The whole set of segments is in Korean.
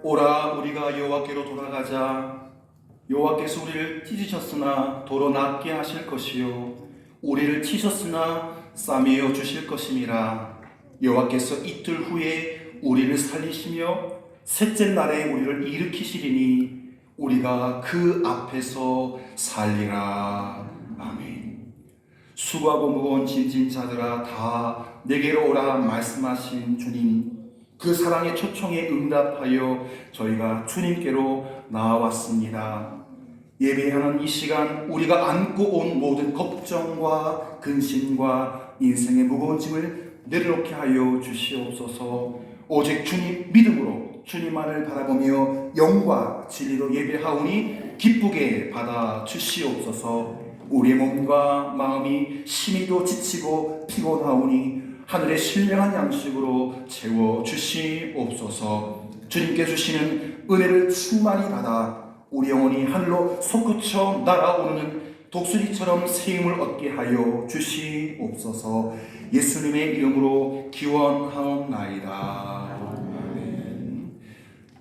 오라 우리가 여호와께로 돌아가자. 여호와께서 우리를 찢으셨으나 도로 낫게 하실 것이요 우리를 치셨으나 싸매어 주실 것임이라. 여호와께서 이틀 후에 우리를 살리시며 셋째 날에 우리를 일으키시리니 우리가 그 앞에서 살리라. 아멘. 수고하고 무거운 짐진 자들아 다 내게로 오라 말씀하신 주님, 그 사랑의 초청에 응답하여 저희가 주님께로 나왔습니다. 예배하는 이 시간 우리가 안고 온 모든 걱정과 근심과 인생의 무거운 짐을 내려놓게 하여 주시옵소서. 오직 주님 믿음으로 주님만을 바라보며 영과 진리로 예배하오니 기쁘게 받아 주시옵소서. 우리의 몸과 마음이 심히도 지치고 피곤하오니 하늘의 신령한 양식으로 채워 주시옵소서. 주님께 주시는 은혜를 충만히 받아 우리 영혼이 하늘로 솟구쳐 날아오르는 독수리처럼 세임을 얻게 하여 주시옵소서. 예수님의 이름으로 기원하옵나이다. 아멘.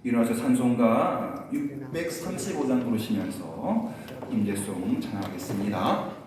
일어나서 찬송가 635장 부르시면서 임재송 찬양하겠습니다.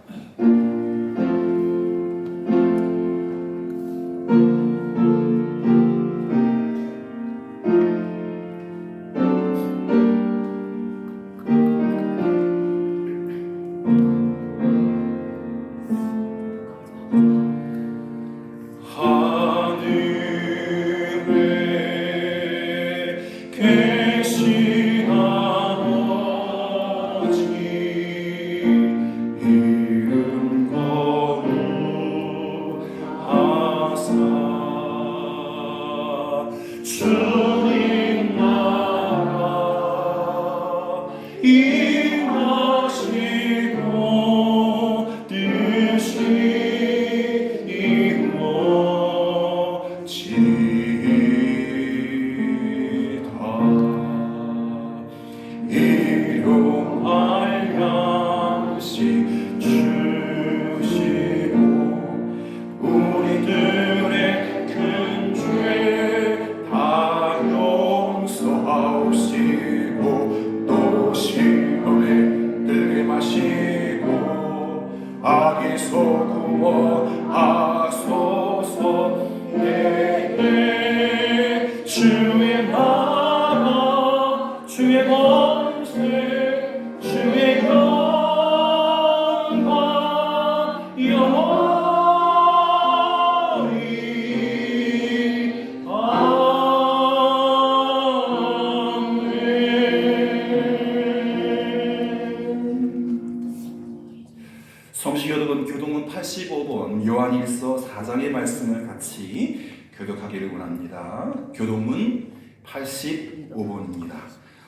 성시교독은 교동문 85번 요한일서 4장의 말씀을 같이 교독하기를 원합니다. 교동문 85번입니다.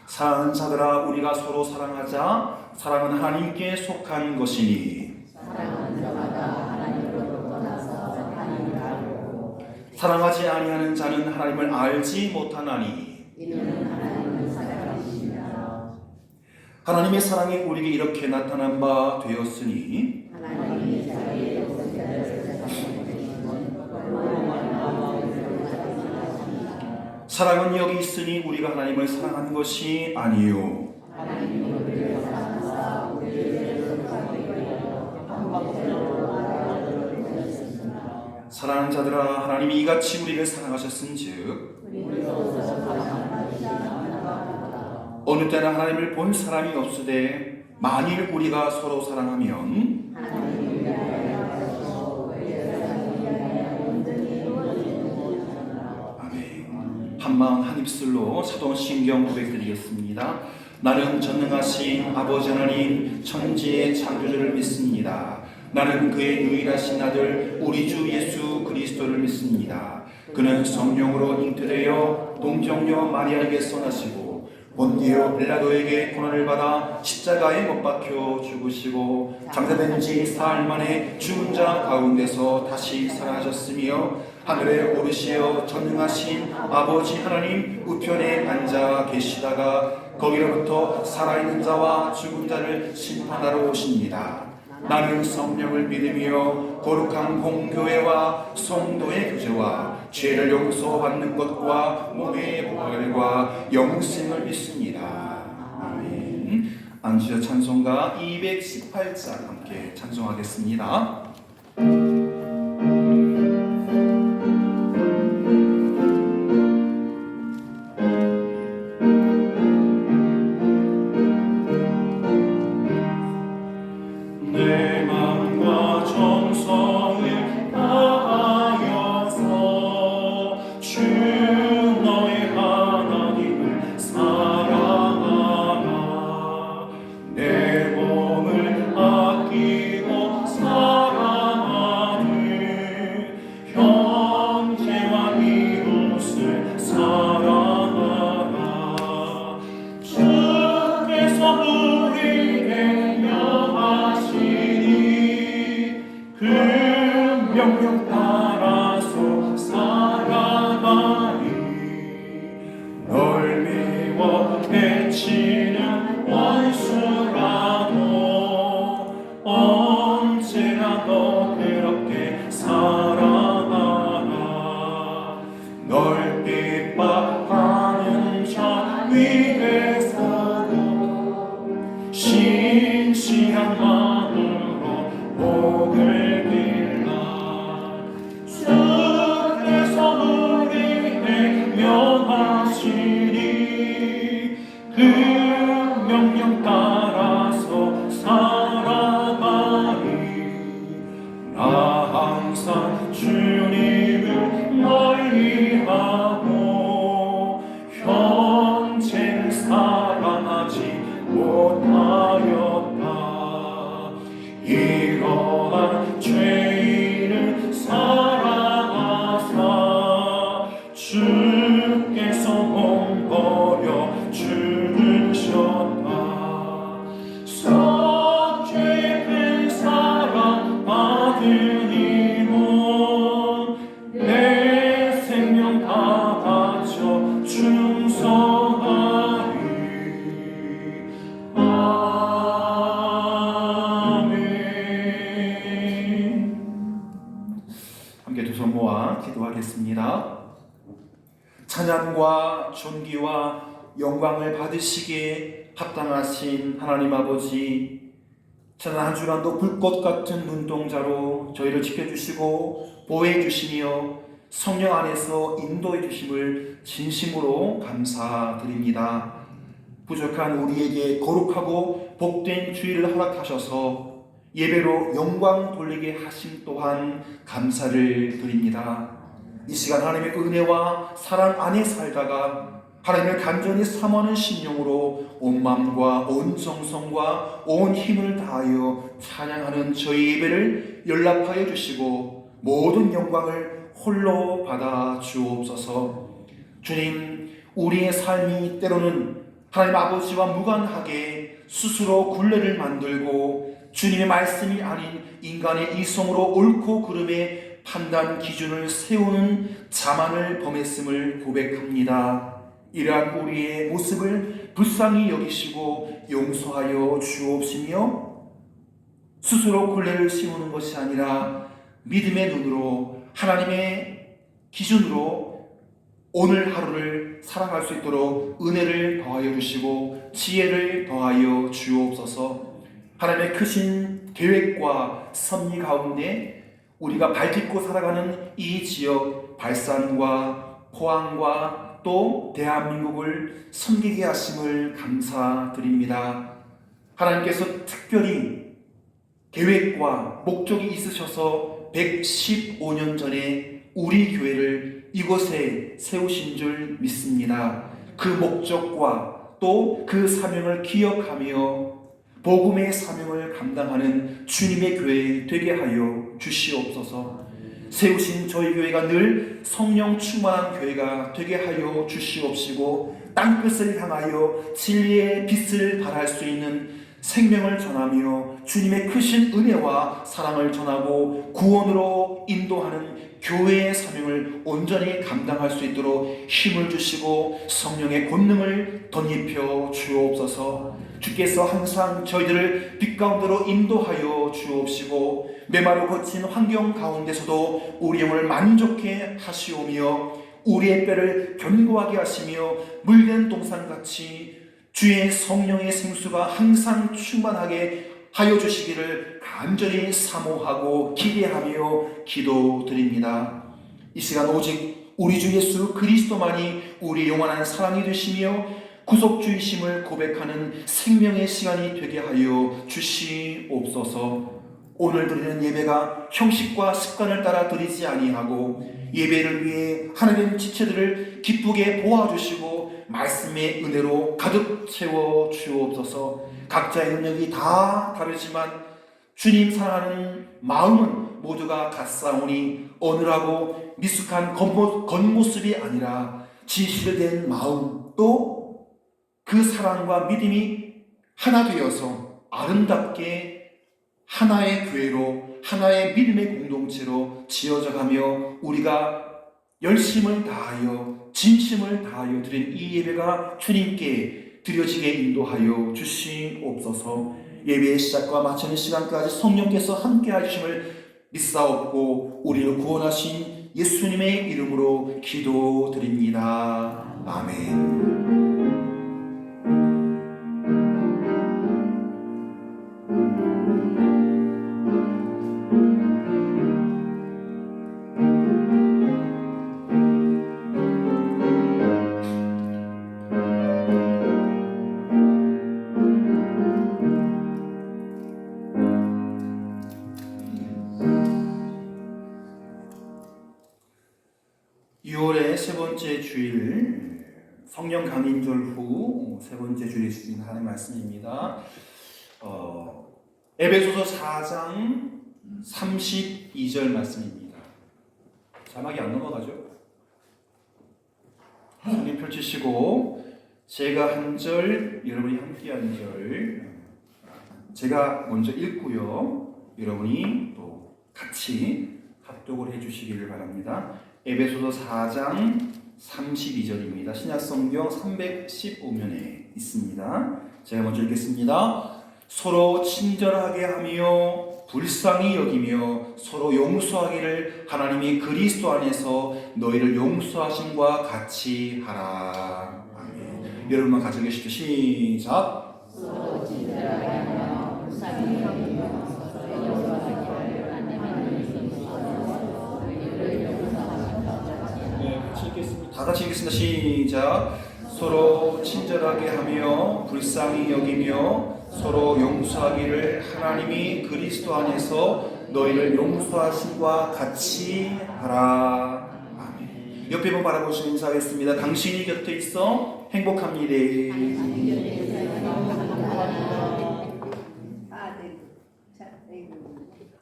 사랑하는 자들아 우리가 서로 사랑하자. 사랑은 하나님께 속한 것이니 사랑하는 자마다 하나님으로부터 떠나서 하나님을 알고 사랑하지 아니하는 자는 하나님을 알지 못하나니 이는 하나님은 사랑이시니라. 하나님의 사랑이 우리에게 이렇게 나타난 바 되었으니 하나님이 자기의 독생자를 사랑은 여기 있으니 우리가 하나님을 사랑한 것이 아니요 하나님이 우리를 사랑하사 우리를 죄를 사하기 위하여 한 방울로 아들을 보내셨으나 사랑하는 자들아 하나님이 이같이 우리를 사랑하셨은즉 우리로서 사랑하지 않는다. 어느 때나 하나님을 본 사람이 없으되 만일 우리가 서로 사랑하면 하나님을 위하여 하시고 우리의 사랑을 위하여 온전히 이루어지는 것이라. 아멘. 한마음 한입술로 사도신경 고백드리겠습니다. 나는 전능하신 아버지 하나님 천지의 창조주를 믿습니다. 나는 그의 유일하신 아들 우리 주 예수 그리스도를 믿습니다. 그는 성령으로 잉태되어 동정녀 마리아에게서 나시고 본디오 빌라도에게 고난을 받아 십자가에 못 박혀 죽으시고 장사된 지 사흘 만에 죽은 자 가운데서 다시 살아나셨으며 하늘에 오르시어 전능하신 아버지 하나님 우편에 앉아 계시다가 거기로부터 살아있는 자와 죽은 자를 심판하러 오십니다. 나는 성령을 믿으며 거룩한 공교회와 성도의 교제와 죄를 용서받는 것과 몸의 부활을 영광과 영생을 믿습니다. 아멘. 안주여 찬송가 218장 함께 찬송하겠습니다. 내 마음과 정성을 다하여서 주 너의 하나님을 사랑하라. 내 몸을 아끼고 사랑하는 형제와 이웃을 사랑하라. 주께서 우리에게 명하시니 그 명령 따라서 살아가니 널 미워 해치는 원수라도 언제나 너 그렇게 사랑하라. 널 핍박하는 자 위에서도 신실한 마음으로 복을 빌라. 주께서 우리에게 명하시니 그 명령 따라서 살아가니 나 항상 주님을 멀리하고 형제를 사랑하지 못하였다. 이러한 죄인을 사랑하사 주께서 공버려 주르셨다. 속죄의 큰 사랑 받으니모 내 생명 다 바쳐 충성하리. 아멘. 함께 두 손 모아 기도하겠습니다. 찬양과 존귀와 영광을 받으시기에 합당하신 하나님 아버지, 지난 한 주간도 불꽃 같은 눈동자로 저희를 지켜주시고 보호해 주시며 성령 안에서 인도해 주심을 진심으로 감사드립니다. 부족한 우리에게 거룩하고 복된 주의를 허락하셔서 예배로 영광 돌리게 하심 또한 감사를 드립니다. 이 시간 하나님의 은혜와 사랑 안에 살다가 하나님을 간절히 사모하는 심령으로 온 마음과 온 정성과 온 힘을 다하여 찬양하는 저희 예배를 연락하여 주시고 모든 영광을 홀로 받아 주옵소서. 주님, 우리의 삶이 때로는 하나님 아버지와 무관하게 스스로 굴레를 만들고 주님의 말씀이 아닌 인간의 이성으로 옳고 그름의 판단 기준을 세우는 자만을 범했음을 고백합니다. 이러한 우리의 모습을 불쌍히 여기시고 용서하여 주옵시며 스스로 굴레를 씌우는 것이 아니라 믿음의 눈으로 하나님의 기준으로 오늘 하루를 살아갈 수 있도록 은혜를 더하여 주시고 지혜를 더하여 주옵소서. 하나님의 크신 계획과 섭리 가운데 우리가 발딛고 살아가는 이 지역 발산과 포항과 또 대한민국을 섬기게 하심을 감사드립니다. 하나님께서 특별히 계획과 목적이 있으셔서 115년 전에 우리 교회를 이곳에 세우신 줄 믿습니다. 그 목적과 또 그 사명을 기억하며 복음의 사명을 감당하는 주님의 교회 되게 하여 주시옵소서. 세우신 저희 교회가 늘 성령 충만한 교회가 되게 하여 주시옵시고 땅끝을 향하여 진리의 빛을 발할 수 있는 생명을 전하며 주님의 크신 은혜와 사랑을 전하고 구원으로 인도하는 교회의 사명을 온전히 감당할 수 있도록 힘을 주시고 성령의 권능을 덧입혀 주옵소서. 주께서 항상 저희들을 빛 가운데로 인도하여 주옵시고 메마르고 거친 환경 가운데서도 우리 영을 만족해 하시오며 우리의 뼈를 견고하게 하시며 물된 동산같이 주의 성령의 생수가 항상 충만하게 하여 주시기를 간절히 사모하고 기대하며 기도드립니다. 이 시간 오직 우리 주 예수 그리스도만이 우리 영원한 사랑이 되시며 구속주이심을 고백하는 생명의 시간이 되게 하여 주시옵소서. 오늘 드리는 예배가 형식과 습관을 따라 드리지 아니하고 예배를 위해 하나님 지체들을 기쁘게 도와주시고 말씀의 은혜로 가득 채워 주옵소서. 각자의 능력이 다 다르지만 주님 사랑하는 마음은 모두가 같사오니 어느라고 미숙한 겉모습이 아니라 진실을 된 마음, 또 그 사랑과 믿음이 하나 되어서 아름답게 하나의 교회로, 하나의 믿음의 공동체로 지어져가며 우리가 열심을 다하여 진심을 다하여 드린 이 예배가 주님께 드려지게 인도하여 주시옵소서. 예배의 시작과 마치는 시간까지 성령께서 함께 하심을 믿사옵고 우리를 구원하신 예수님의 이름으로 기도드립니다. 아멘. 6월의 세 번째 주일 성령 강림절 후 세 번째 주일에 주신 하나님의 말씀입니다. 에베소서 4장 32절 말씀입니다. 자막이 안 넘어가죠? 성경 펼치시고 제가 한 절, 여러분이 함께 한 절, 제가 먼저 읽고요. 여러분이 또 같이 합독을 해주시기를 바랍니다. 에베소서 4장 32절입니다. 신약성경 315면에 있습니다. 제가 먼저 읽겠습니다. 서로 친절하게 하며 불쌍히 여기며 서로 용서하기를 하나님이 그리스도 안에서 너희를 용서하심과 같이 하라. 아멘. 여러분만 같이 읽으시죠. 시작. 서로 친절하게 하며 불쌍히 여기며 서로 용서하기를 하나님이 그리스도 안에서 너희를 용서하심과 같이 하라. 네, 같이 읽겠습니다. 다 같이 읽겠습니다. 시작. 서로 친절하게 하며 불쌍히 여기며 서로 용서하기를 하나님이 그리스도 안에서 너희를 용서하심과 같이 하라. 아멘. 옆에 분 바라보시고 인사하겠습니다. 당신이 곁에 있어 행복합니다.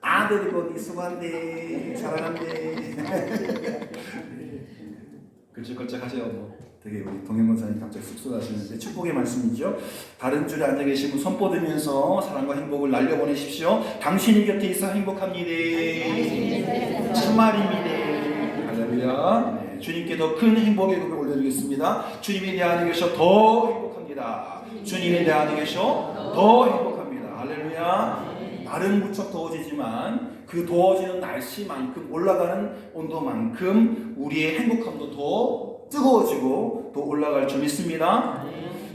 아들이 거기 수고한대, 사랑한대. 걸쩍걸쩍 하세요. 뭐 되게 우리 동현 권사님 갑자기 쑥쑥하시는데 축복의 말씀이죠. 다른 줄에 앉아 계신 분 손 뻗으면서 사랑과 행복을 날려보내십시오. 당신이 곁에 있어 행복합니다. 참말입니다. 할렐루야. 네, 주님께 더 큰 행복의 금을 올려드리겠습니다. 주님이 내 안에 계셔 더 행복합니다. 주님이 내 안에 계셔 더 행복합니다. 할렐루야. 날은 무척 더워지지만 그 더워지는 날씨만큼 올라가는 온도만큼 우리의 행복함도 더 뜨거워지고 또 올라갈 줄 믿습니다.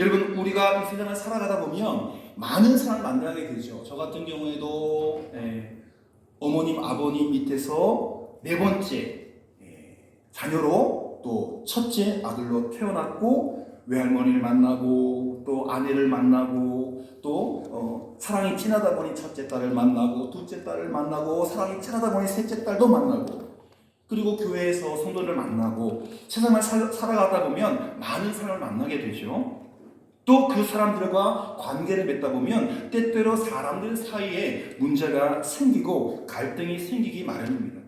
여러분, 우리가 이 세상을 살아가다 보면 많은 사람을 만나게 되죠. 저 같은 경우에도 어머님, 아버님 밑에서 네 번째 자녀로 또 첫째 아들로 태어났고 외할머니를 만나고 또 아내를 만나고 또 사랑이 진하다 보니 첫째 딸을 만나고 둘째 딸을 만나고 사랑이 진하다 보니 셋째 딸도 만나고 그리고 교회에서 성도를 만나고 세상을 살아가다 보면 많은 사람을 만나게 되죠. 또 그 사람들과 관계를 맺다 보면 때때로 사람들 사이에 문제가 생기고 갈등이 생기기 마련입니다.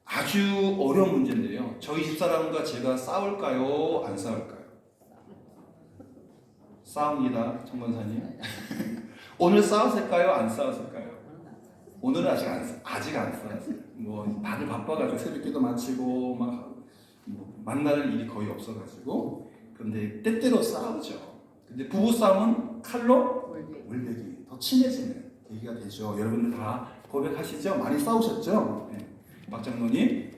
아주 어려운 문제인데요. 저희 집사람과 제가 싸울까요? 안 싸울까요? 싸웁니다, 정권사님. 오늘 싸웠을까요? 안 싸웠을까요? 오늘은 아직 안 싸웠어요. 뭐 다들 바빠가지고 새벽기도 마치고 막 만날 일이 거의 없어가지고. 그런데 때때로 싸우죠. 근데 부부 싸움은 칼로 물베기 더 친해지는 계기가 되죠. 여러분들 다 고백하시죠? 많이 싸우셨죠? 네. 박 장로님.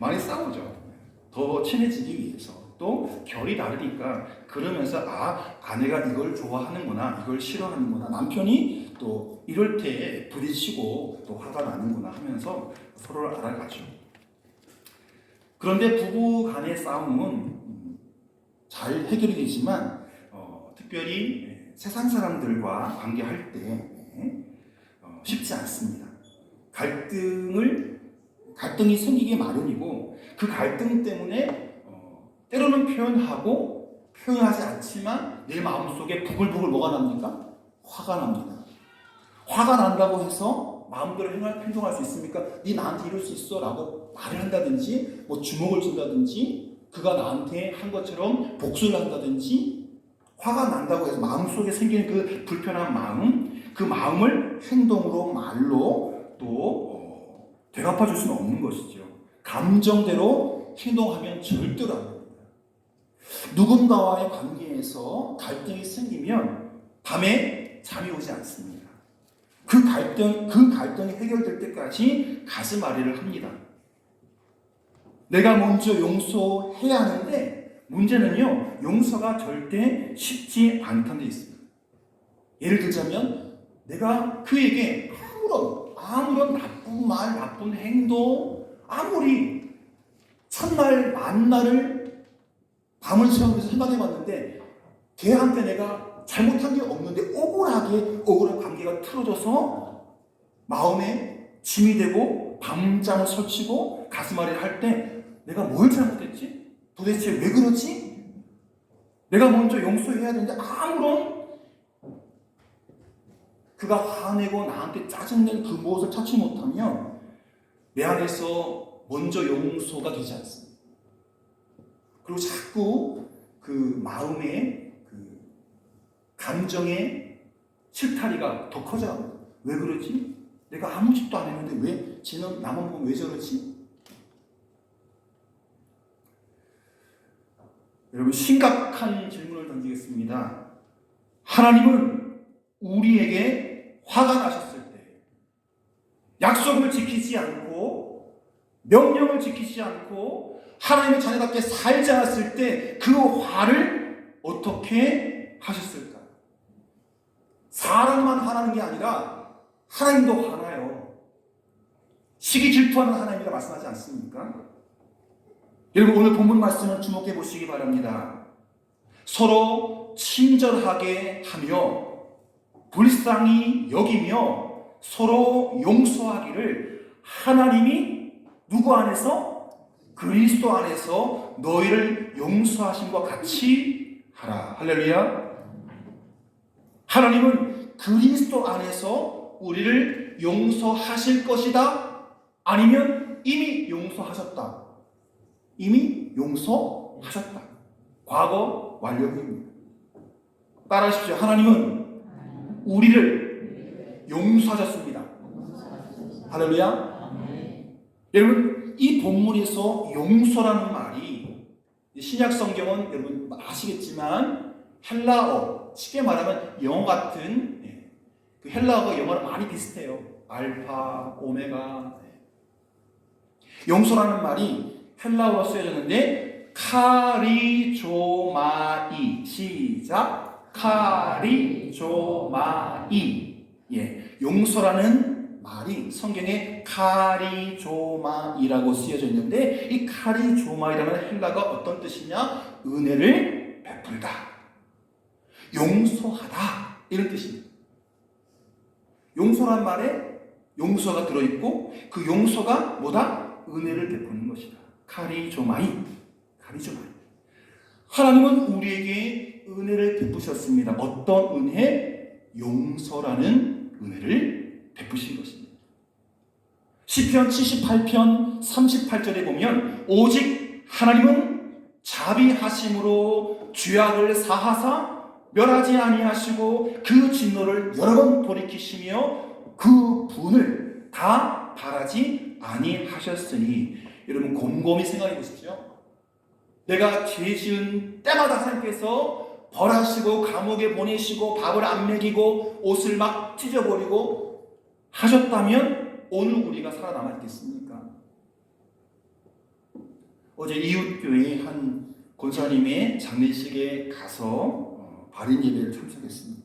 많이 싸우죠. 더 친해지기 위해서. 또 결이 다르니까 그러면서 아내가 이걸 좋아하는구나, 이걸 싫어하는구나, 남편이 또 이럴 때 부딪히고 또 화가 나는구나 하면서 서로를 알아가죠. 그런데 부부 간의 싸움은 잘 해결이 되지만 특별히 세상 사람들과 관계할 때 쉽지 않습니다. 갈등이 생기기 마련이고 그 갈등 때문에 때로는 표현하지 않지만 내 마음속에 부글부글 뭐가 납니까? 화가 납니다. 화가 난다고 해서 마음대로 행동할 수 있습니까? 네 나한테 이럴 수 있어 라고 말을 한다든지 뭐 주먹을 쥔다든지 그가 나한테 한 것처럼 복수를 한다든지 화가 난다고 해서 마음속에 생기는 그 불편한 마음, 그 마음을 행동으로 말로 또 되갚아 줄 수는 없는 것이죠. 감정대로 행동하면 절대로 안 됩니다. 누군가와의 관계에서 갈등이 생기면 밤에 잠이 오지 않습니다. 그 갈등이 해결될 때까지 가슴앓이를 합니다. 내가 먼저 용서해야 하는데 문제는요, 용서가 절대 쉽지 않다는 데 있습니다. 예를 들자면 내가 그에게 아무런 나쁜 말, 나쁜 행동, 아무리 첫날 만날을 밤을 새우면서 생각해봤는데 걔한테 내가 잘못한 게 없는데 억울한 관계가 틀어져서 마음에 짐이 되고 밤잠을 설치고 가슴앓이를 할 때 내가 뭘 잘못했지? 도대체 왜 그러지? 내가 먼저 용서해야 되는데 아무런 그가 화내고 나한테 짜증낸 그 무엇을 찾지 못하면 내 안에서 먼저 용서가 되지 않습니다. 그리고 자꾸 그 마음의 그 감정의 실타리가 더 커져갑니다. 왜 그러지? 내가 아무 짓도 안 했는데 왜 쟤는 나만 보면 왜 저러지? 여러분 심각한 질문을 던지겠습니다. 하나님은 우리에게 화가 나셨을 때 약속을 지키지 않고 명령을 지키지 않고 하나님의 자녀답게 살지 않았을 때 그 화를 어떻게 하셨을까? 사람만 화나는 게 아니라 하나님도 화나요. 시기 질투하는 하나님이라 말씀하지 않습니까? 여러분 오늘 본문 말씀을 주목해 보시기 바랍니다. 서로 친절하게 하며 불쌍히 여기며 서로 용서하기를 하나님이 누구 안에서? 그리스도 안에서 너희를 용서하신 것 같이 하라. 할렐루야. 하나님은 그리스도 안에서 우리를 용서하실 것이다? 아니면 이미 용서하셨다? 이미 용서하셨다. 과거 완료입니다. 따라하십시오. 하나님은 우리를 용서하셨습니다. 할렐루야. 여러분 이 본문에서 용서라는 말이 신약 성경은 여러분 아시겠지만 헬라어, 쉽게 말하면 영어 같은 그 헬라어가 영어랑 많이 비슷해요. 알파, 오메가. 용서라는 말이 헬라어로 쓰여졌는데 카리조마이. 시작. 카리조마이. 용서라는 말이 성경에 카리조마이라고 쓰여져 있는데 이 카리조마이라는 헬라가 어떤 뜻이냐? 은혜를 베풀다, 용서하다 이런 뜻입니다. 용서란 말에 용서가 들어있고 그 용서가 뭐다? 은혜를 베푸는 것이다. 카리조마이. 하나님은 우리에게 은혜를 베푸셨습니다. 어떤 은혜? 용서라는 은혜를 베푸신 것입니다. 시편 78편 38절에 보면 오직 하나님은 자비하심으로 죄악을 사하사 멸하지 아니하시고 그 진노를 여러 번 돌이키시며 그 분을 다 바라지 아니하셨으니. 여러분 곰곰이 생각해 보십시오. 내가 죄 지은 때마다 하나님께서 벌하시고 감옥에 보내시고 밥을 안 먹이고 옷을 막 찢어버리고 하셨다면 오늘 우리가 살아남았겠습니까? 어제 이웃교회 한 권사님의 장례식에 가서 발인 예배를 참석했습니다.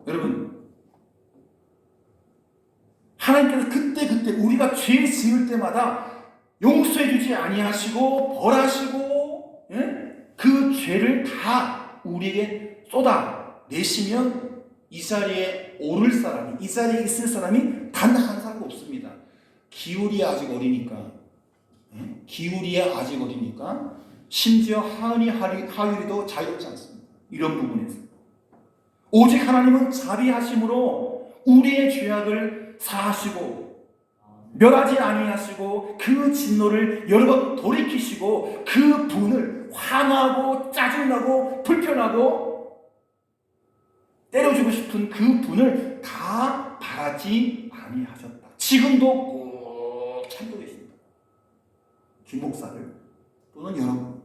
여러분, 하나님께서 그때 우리가 죄 지을 때마다 용서해 주지 아니하시고 벌하시고, 그 죄를 다 우리에게 쏟아내시면 이 자리에 오를 사람이, 이 자리에 있을 사람이 단 한 사람도 없습니다. 기울이야 아직 어리니까, 기울이야 아직 어리니까, 심지어 하은이 하율이도 자유롭지 않습니다. 이런 부분에서 오직 하나님은 자비하심으로 우리의 죄악을 사하시고 멸하지 아니하시고 그 진노를 여러 번 돌이키시고 그 분을 화나고 짜증나고 불편하고 때려주고 싶은 그 분을 다 바라지 아니하셨다. 지금도 꼭 참고 계십니다. 김 목사를 또는 여러분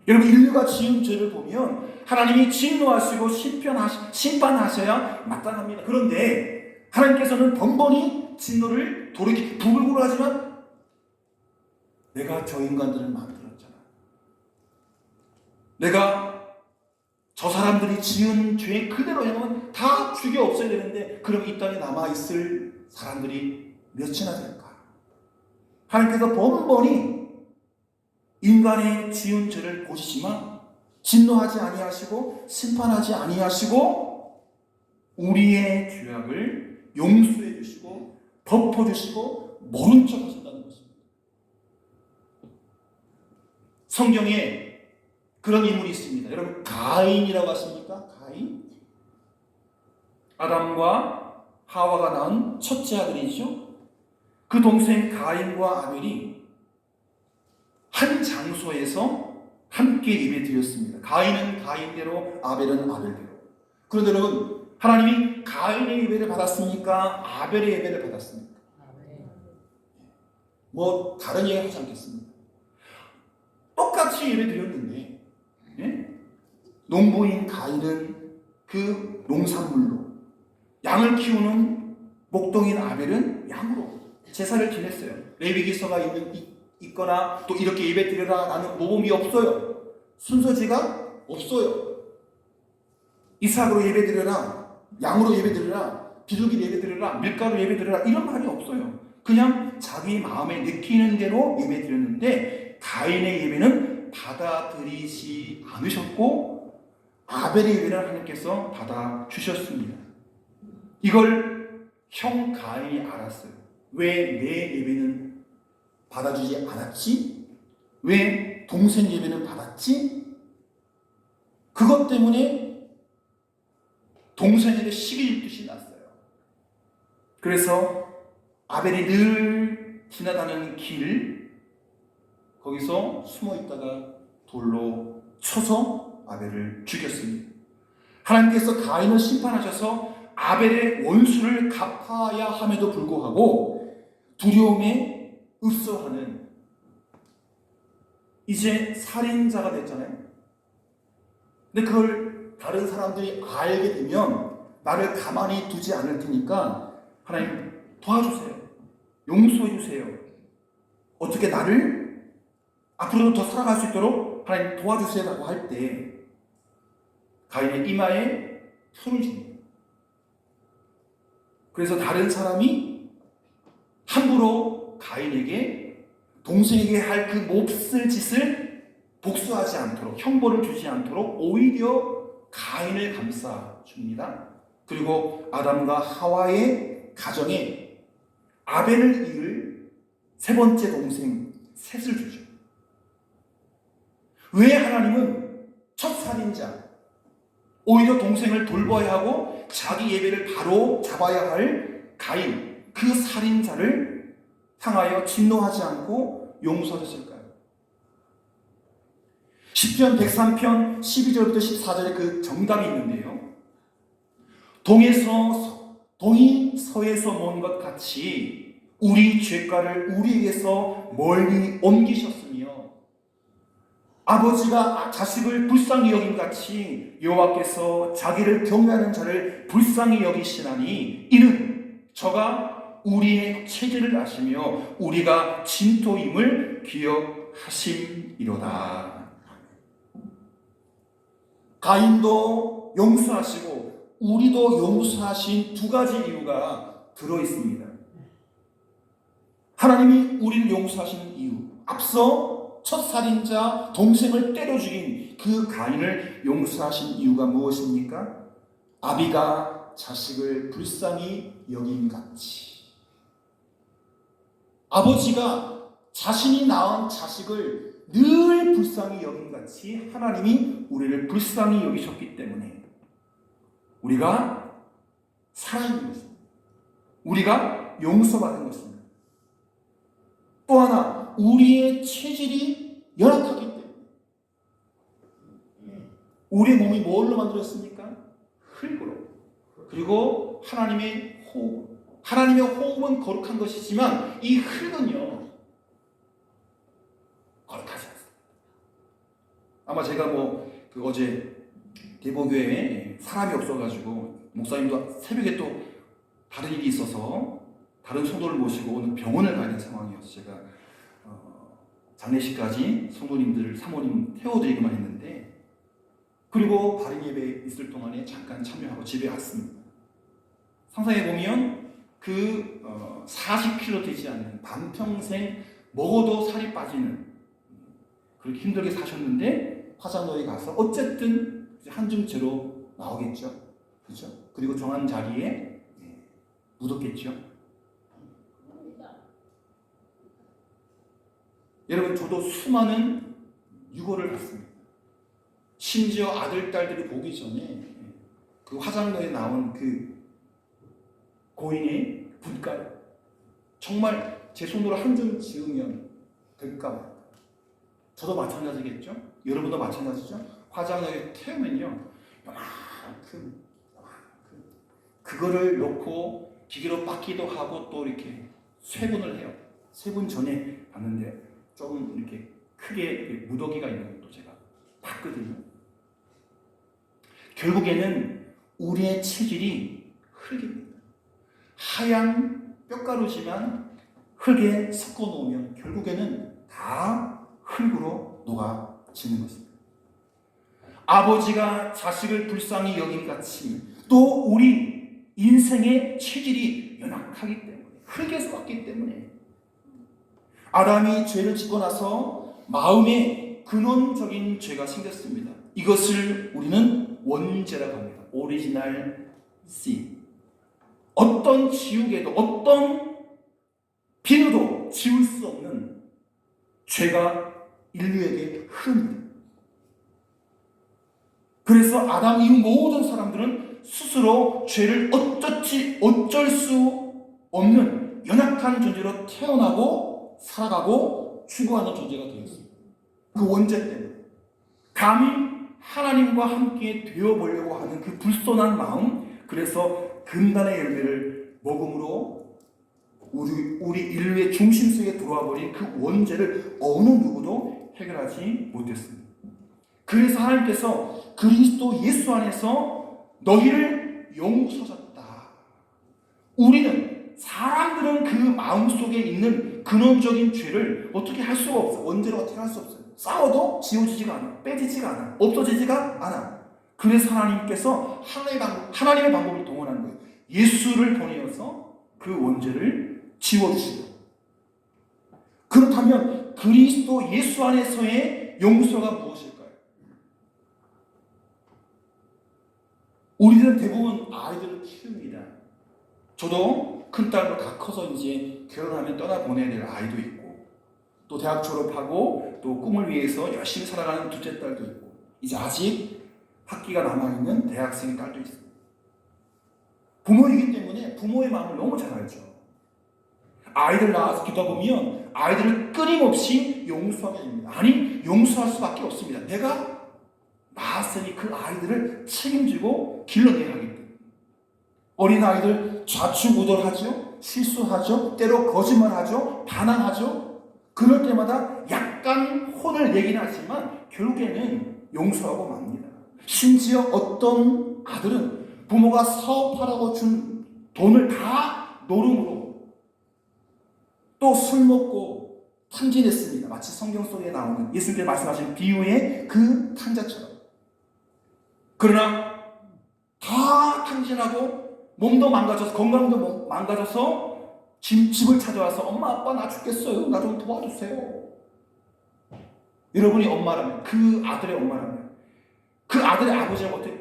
인류가 지은 죄를 보면 하나님이 진노하시고 심판하셔야 마땅합니다. 그런데 하나님께서는 번번이 진노를 돌이키고 부글부글 하지만 내가 저 인간들을 만들었잖아. 내가 저 사람들이 지은 죄 그대로 행하면 다 죽여 없애야 되는데 그럼 이 땅에 남아있을 사람들이 몇이나 될까? 하나님께서 번번이 인간의 지은 죄를 보시지만 진노하지 아니하시고 심판하지 아니하시고 우리의 죄악을 용서해 주시고 덮어주시고 모른 척 하신다는 것입니다. 성경에 그런 인물이 있습니다. 여러분 가인이라고 하십니까? 가인? 아담과 하와가 낳은 첫째 아들이죠. 그 동생 가인과 아벨이 한 장소에서 함께 예배 드렸습니다. 가인은 가인대로 아벨은 아벨대로. 그런데 여러분 하나님이 가인의 예배를 받았습니까? 아벨의 예배를 받았습니까? 뭐 다른 얘기 하지 않겠습니다. 똑같이 예배 드렸는데 농부인 가인은 그 농산물로 양을 키우는 목동인 아벨은 양으로 제사를 지냈어요. 레위기서가 있거나 또 이렇게 예배 드려라 라는 모범이 없어요. 순서지가 없어요. 이삭으로 예배 드려라, 양으로 예배 드려라, 비둘기로 예배 드려라, 밀가루 예배 드려라 이런 말이 없어요. 그냥 자기 마음에 느끼는 대로 예배 드렸는데 가인의 예배는 받아들이지 않으셨고 아벨의 예배는 하나님께서 받아주셨습니다. 이걸 형 가인이 알았어요. 왜 내 예배는 받아주지 않았지? 왜 동생 예배는 받았지? 그것 때문에 동생에게 시기 질투이 났어요. 그래서 아벨이 늘 지나다니는 길 거기서 숨어 있다가 돌로 쳐서 아벨을 죽였습니다. 하나님께서 가인을 심판하셔서 아벨의 원수를 갚아야 함에도 불구하고 두려움에 읍소하는 이제 살인자가 됐잖아요. 근데 그걸 다른 사람들이 알게 되면 나를 가만히 두지 않을 테니까 하나님 도와주세요. 용서해 주세요. 어떻게 나를 앞으로도 더 살아갈 수 있도록 하나님 도와주세요 라고 할 때 가인의 이마에 풀을 줍니다. 그래서 다른 사람이 함부로 가인에게 동생에게 할 그 몹쓸 짓을 복수하지 않도록 형벌을 주지 않도록 오히려 가인을 감싸 줍니다. 그리고 아담과 하와의 가정에 아벨을 이을 세 번째 동생 셋을 주죠. 왜 하나님은 첫 살인자 오히려 동생을 돌봐야 하고 자기 예배를 바로 잡아야 할 가인 그 살인자를 향하여 진노하지 않고 용서하셨을까요? 시편 103편 12절부터 14절에 그 정답이 있는데요. 동이 서에서 먼 것 같이 우리 죄가를 우리에게서 멀리 옮기셨으며 아버지가 자식을 불쌍히 여긴 같이 여호와께서 자기를 경외하는 자를 불쌍히 여기시나니 이는 저가 우리의 체질을 아시며 우리가 진토임을 기억하심이로다. 가인도 용서하시고 우리도 용서하신 두 가지 이유가 들어있습니다. 하나님이 우리를 용서하시는 이유, 앞서 첫 살인자 동생을 때려 죽인 그 가인을 용서하신 이유가 무엇입니까? 아비가 자식을 불쌍히 여김같이. 아버지가 자신이 낳은 자식을 늘 불쌍히 여김같이 하나님이 우리를 불쌍히 여기셨기 때문에 우리가 살아있는 것입니다. 우리가 용서받은 것입니다. 또 하나, 우리의 체질이 열악하기 때문에. 우리의 몸이 뭘로 만들어졌습니까? 흙으로. 그리고 하나님의 호흡. 하나님의 호흡은 거룩한 것이지만 이 흙은요, 거룩하지 않습니다. 아마 제가 어제 대보교회에 사람이 없어가지고 목사님도 새벽에 또 다른 일이 있어서 다른 성도를 모시고 오늘 병원을 가야 되는 상황이어서 제가 장례식까지 성도님들 사모님 태워드리기만 했는데, 그리고 다른 예배 있을 동안에 잠깐 참여하고 집에 왔습니다. 상상해보면 그 40kg 되지 않는 반평생 먹어도 살이 빠지는, 그렇게 힘들게 사셨는데 화장로에 가서 어쨌든 한 줌째로 나오겠죠. 그렇죠? 그리고 정한 자리에 묻었겠죠. 여러분, 저도 수많은 유고를 받습니다. 심지어 아들, 딸들이 보기 전에 그 화장로에 나온 그 고인의 분깔, 정말 제 손으로 한 점 지으면 될까 봐. 저도 마찬가지겠죠? 여러분도 마찬가지죠? 화장로에 태우면요, 요만큼 그거를 놓고 기계로 빻기도 하고 또 이렇게 쇄분을 해요. 쇄분 전에 봤는데 좀 이렇게 크게 무더기가 있는 것도 제가 봤거든요. 결국에는 우리의 체질이 흙입니다. 하얀 뼈가루지만 흙에 섞어 놓으면 결국에는 다 흙으로 녹아지는 것입니다. 아버지가 자식을 불쌍히 여김같이 또 우리 인생의 체질이 연약하기 때문에, 흙에서 왔기 때문에, 아담이 죄를 짓고 나서 마음에 근원적인 죄가 생겼습니다. 이것을 우리는 원죄라고 합니다. 오리지널 신. 어떤 지우개도 어떤 비누도 지울 수 없는 죄가 인류에게 흐릅니다. 그래서 아담 이후 모든 사람들은 스스로 죄를 어쩔 수 없는 연약한 존재로 태어나고 살아가고 추구하는 존재가 되었습니다. 그 원죄 때문에 감히 하나님과 함께 되어보려고 하는 그 불손한 마음, 그래서 금단의 열매를 먹음으로 우리 인류의 중심 속에 들어와 버린 그 원죄를 어느 누구도 해결하지 못했습니다. 그래서 하나님께서 그리스도 예수 안에서 너희를 용서하셨다. 우리는, 사람들은 그 마음속에 있는 근원적인 죄를 어떻게 할 수가 없어. 원죄로 어떻게 할 수 없어요. 싸워도 지워지지가 않아. 빼지지가 않아. 없어지지가 않아. 그래서 하나님께서 하나님의 방법을 동원한 거예요. 예수를 보내어서 그 원죄를 지워주시고. 그렇다면 그리스도 예수 안에서의 용서가 무엇일까요? 우리는 대부분 아이들을 키웁니다. 저도 큰딸도 다 커서 이제 결혼하면 떠나보내야 될 아이도 있고, 또 대학 졸업하고 또 꿈을 위해서 열심히 살아가는 둘째 딸도 있고, 이제 아직 학기가 남아있는 대학생의 딸도 있습니다. 부모이기 때문에 부모의 마음을 너무 잘 알죠. 아이들 낳아서 기도하 보면 아이들을 끊임없이 용서하게 됩니다. 아니, 용서할 수밖에 없습니다. 내가 낳았으니 그 아이들을 책임지고 길러내야 하기 때문에. 어린아이들 좌충우돌하죠. 실수하죠. 때로 거짓말하죠. 반항하죠. 그럴 때마다 약간 혼을 내긴 하지만 결국에는 용서하고 맙니다. 심지어 어떤 아들은 부모가 사업하라고 준 돈을 다 노름으로 또 술 먹고 탕진했습니다. 마치 성경 속에 나오는 예수님께서 말씀하신 비유의 그 탕자처럼. 그러나 다 탕진하고 몸도 망가져서 건강도 망가져서 집을 찾아와서 엄마 아빠 나 죽겠어요. 나 좀 도와주세요. 여러분이 엄마라면, 그 아들의 엄마라면, 그 아들의 아버지가 어떻게,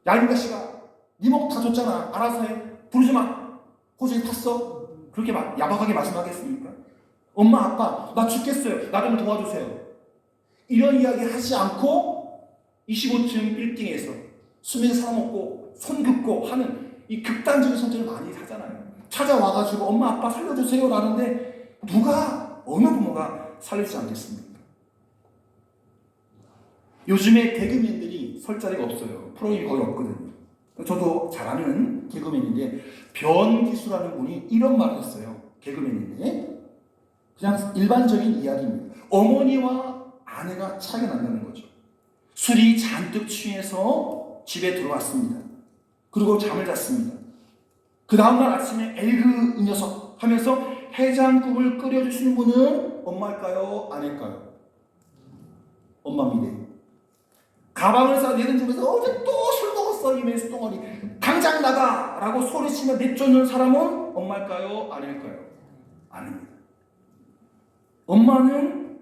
야 이 자식아 네 목 다 줬잖아. 알아서 해. 부르지 마. 호주에 탔어. 그렇게 야박하게 말씀하겠습니까? 엄마 아빠 나 죽겠어요. 나 좀 도와주세요. 이런 이야기 하지 않고 25층 빌딩에서 수면 사먹고 손 긋고 하는 이 극단적인 선택을 많이 하잖아요. 찾아와가지고 엄마 아빠 살려주세요 라는데 누가, 어느 부모가 살리지 않겠습니까? 요즘에 개그맨들이 설 자리가 없어요. 프로그램이 거의 없거든요. 저도 잘 아는 개그맨인데 변기수라는 분이 이런 말을 했어요. 개그맨인데 그냥 일반적인 이야기입니다. 어머니와 아내가 차이가 난다는 거죠. 술이 잔뜩 취해서 집에 들어왔습니다. 그리고 잠을 잤습니다. 그 다음날 아침에 에이그 이 녀석 하면서 해장국을 끓여주시는 분은 엄마일까요? 아내일까요? 엄마입니다. 가방을 싸 내던지면서 어제 또 술 먹었어 이 맨수덩어리 당장 나가 라고 소리치며 내쫓는 사람은 엄마일까요? 아내일까요? 아닙니다. 엄마는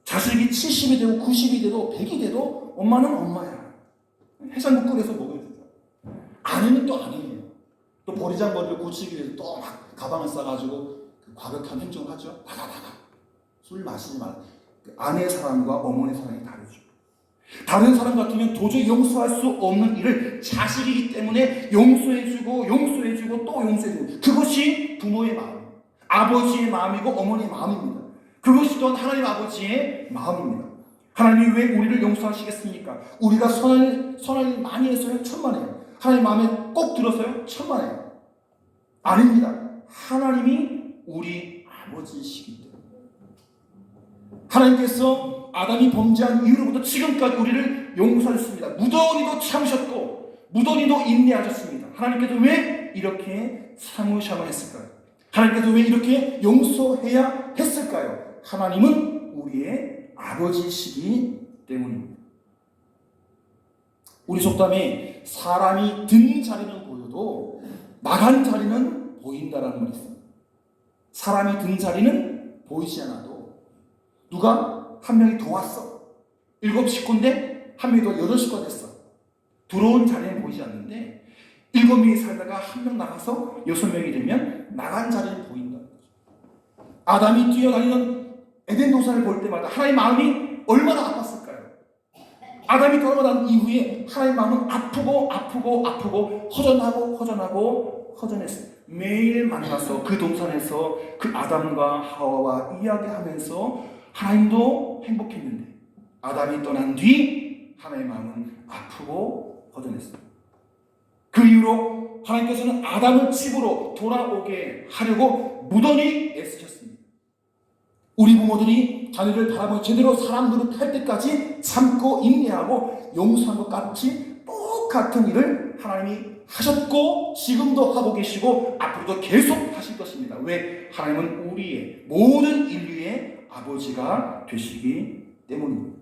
자식이 70이 되고 90이 되도 100이 돼도 엄마는 엄마야. 해장국 끓여서 먹여주죠. 아내는 또 아내예요. 또 버리장머리를 고치기 위해서 또 막 가방을 싸가지고 과격한 행동을 하죠. 나가 술 마시지 말라. 아내의 사랑과 어머니의 사랑이 다르죠. 다른 사람 같으면 도저히 용서할 수 없는 일을 자식이기 때문에 용서해주고 또 용서해주고, 그것이 부모의 마음, 아버지의 마음이고 어머니의 마음입니다. 그것이 또한 하나님 아버지의 마음입니다. 하나님이 왜 우리를 용서하시겠습니까? 우리가 선한 일 많이 해서요? 천만에요. 하나님 마음에 꼭 들어서요? 천만에요. 아닙니다. 하나님이 우리 아버지이시기 때문에. 하나님께서 아담이 범죄한 이후로부터 지금까지 우리를 용서하셨습니다. 무더기도 참으셨고 무더기도 인내하셨습니다. 하나님께서 왜 이렇게 참으셔야 했을까요? 하나님께서 왜 이렇게 용서해야 했을까요? 하나님은 우리의 아버지시기 때문입니다. 우리 속담에 사람이 든 자리는 보여도 나간 자리는 보인다라는 말이 있습니다. 사람이 든 자리는 보이지 않아도 누가 한 명이 더 왔어. 7 식구인데 한 명이 더 8 식구가 됐어. 들어온 자리는 보이지 않는데 7명이 살다가 한 명 나가서 6명이 되면 나간 자리는 보인다는 거죠. 아담이 뛰어다니는 에덴 동산을 볼 때마다 하나님의 마음이 얼마나 아팠을까요? 아담이 떠나고 난 이후에 하나님의 마음은 아프고 허전했어요. 매일 만나서 그 동산에서 그 아담과 하와와 이야기하면서 하나님도 행복했는데 아담이 떠난 뒤 하나님의 마음은 아프고 허전했어요. 그 이후로 하나님께서는 아담을 집으로 돌아오게 하려고 무던히 애쓰셨습니다. 우리 부모들이 자녀를 바라보며 제대로 사람 노릇할 때까지 참고 인내하고 용서한 것 같이 똑같은 일을 하나님이 하셨고 지금도 하고 계시고 앞으로도 계속 하실 것입니다. 왜? 하나님은 우리의 모든 인류의 아버지가 되시기 때문입니다.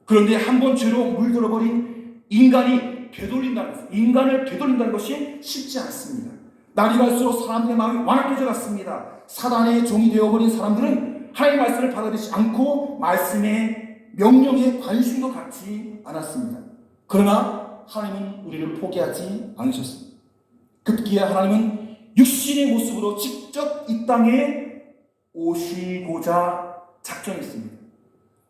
그런데 한번 죄로 물들어버린 인간을 되돌린다는 것이 쉽지 않습니다. 날이 갈수록 사람들의 마음이 완악해져 갔습니다. 사단의 종이 되어버린 사람들은 하나님의 말씀을 받아들이지 않고 말씀의 명령에 관심도 갖지 않았습니다. 그러나 하나님은 우리를 포기하지 않으셨습니다. 급기야 하나님은 육신의 모습으로 직접 이 땅에 오시고자 작정했습니다.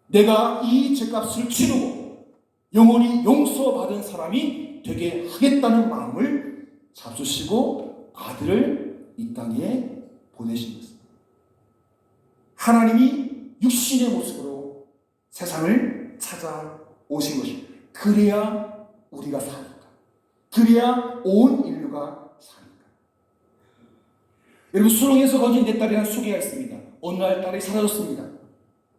내가 이 죄값을 치르고 영원히 용서받은 사람이 되게 하겠다는 마음을 잡수시고 아들을 이 땅에 보내신 것입니다. 하나님이 육신의 모습으로 세상을 찾아오신 것입니다. 그래야 우리가 사니까. 그래야 온 인류가 사니까. 여러분, 수렁에서 건진 내 딸이라는 소개가 있습니다. 어느 날 딸이 사라졌습니다.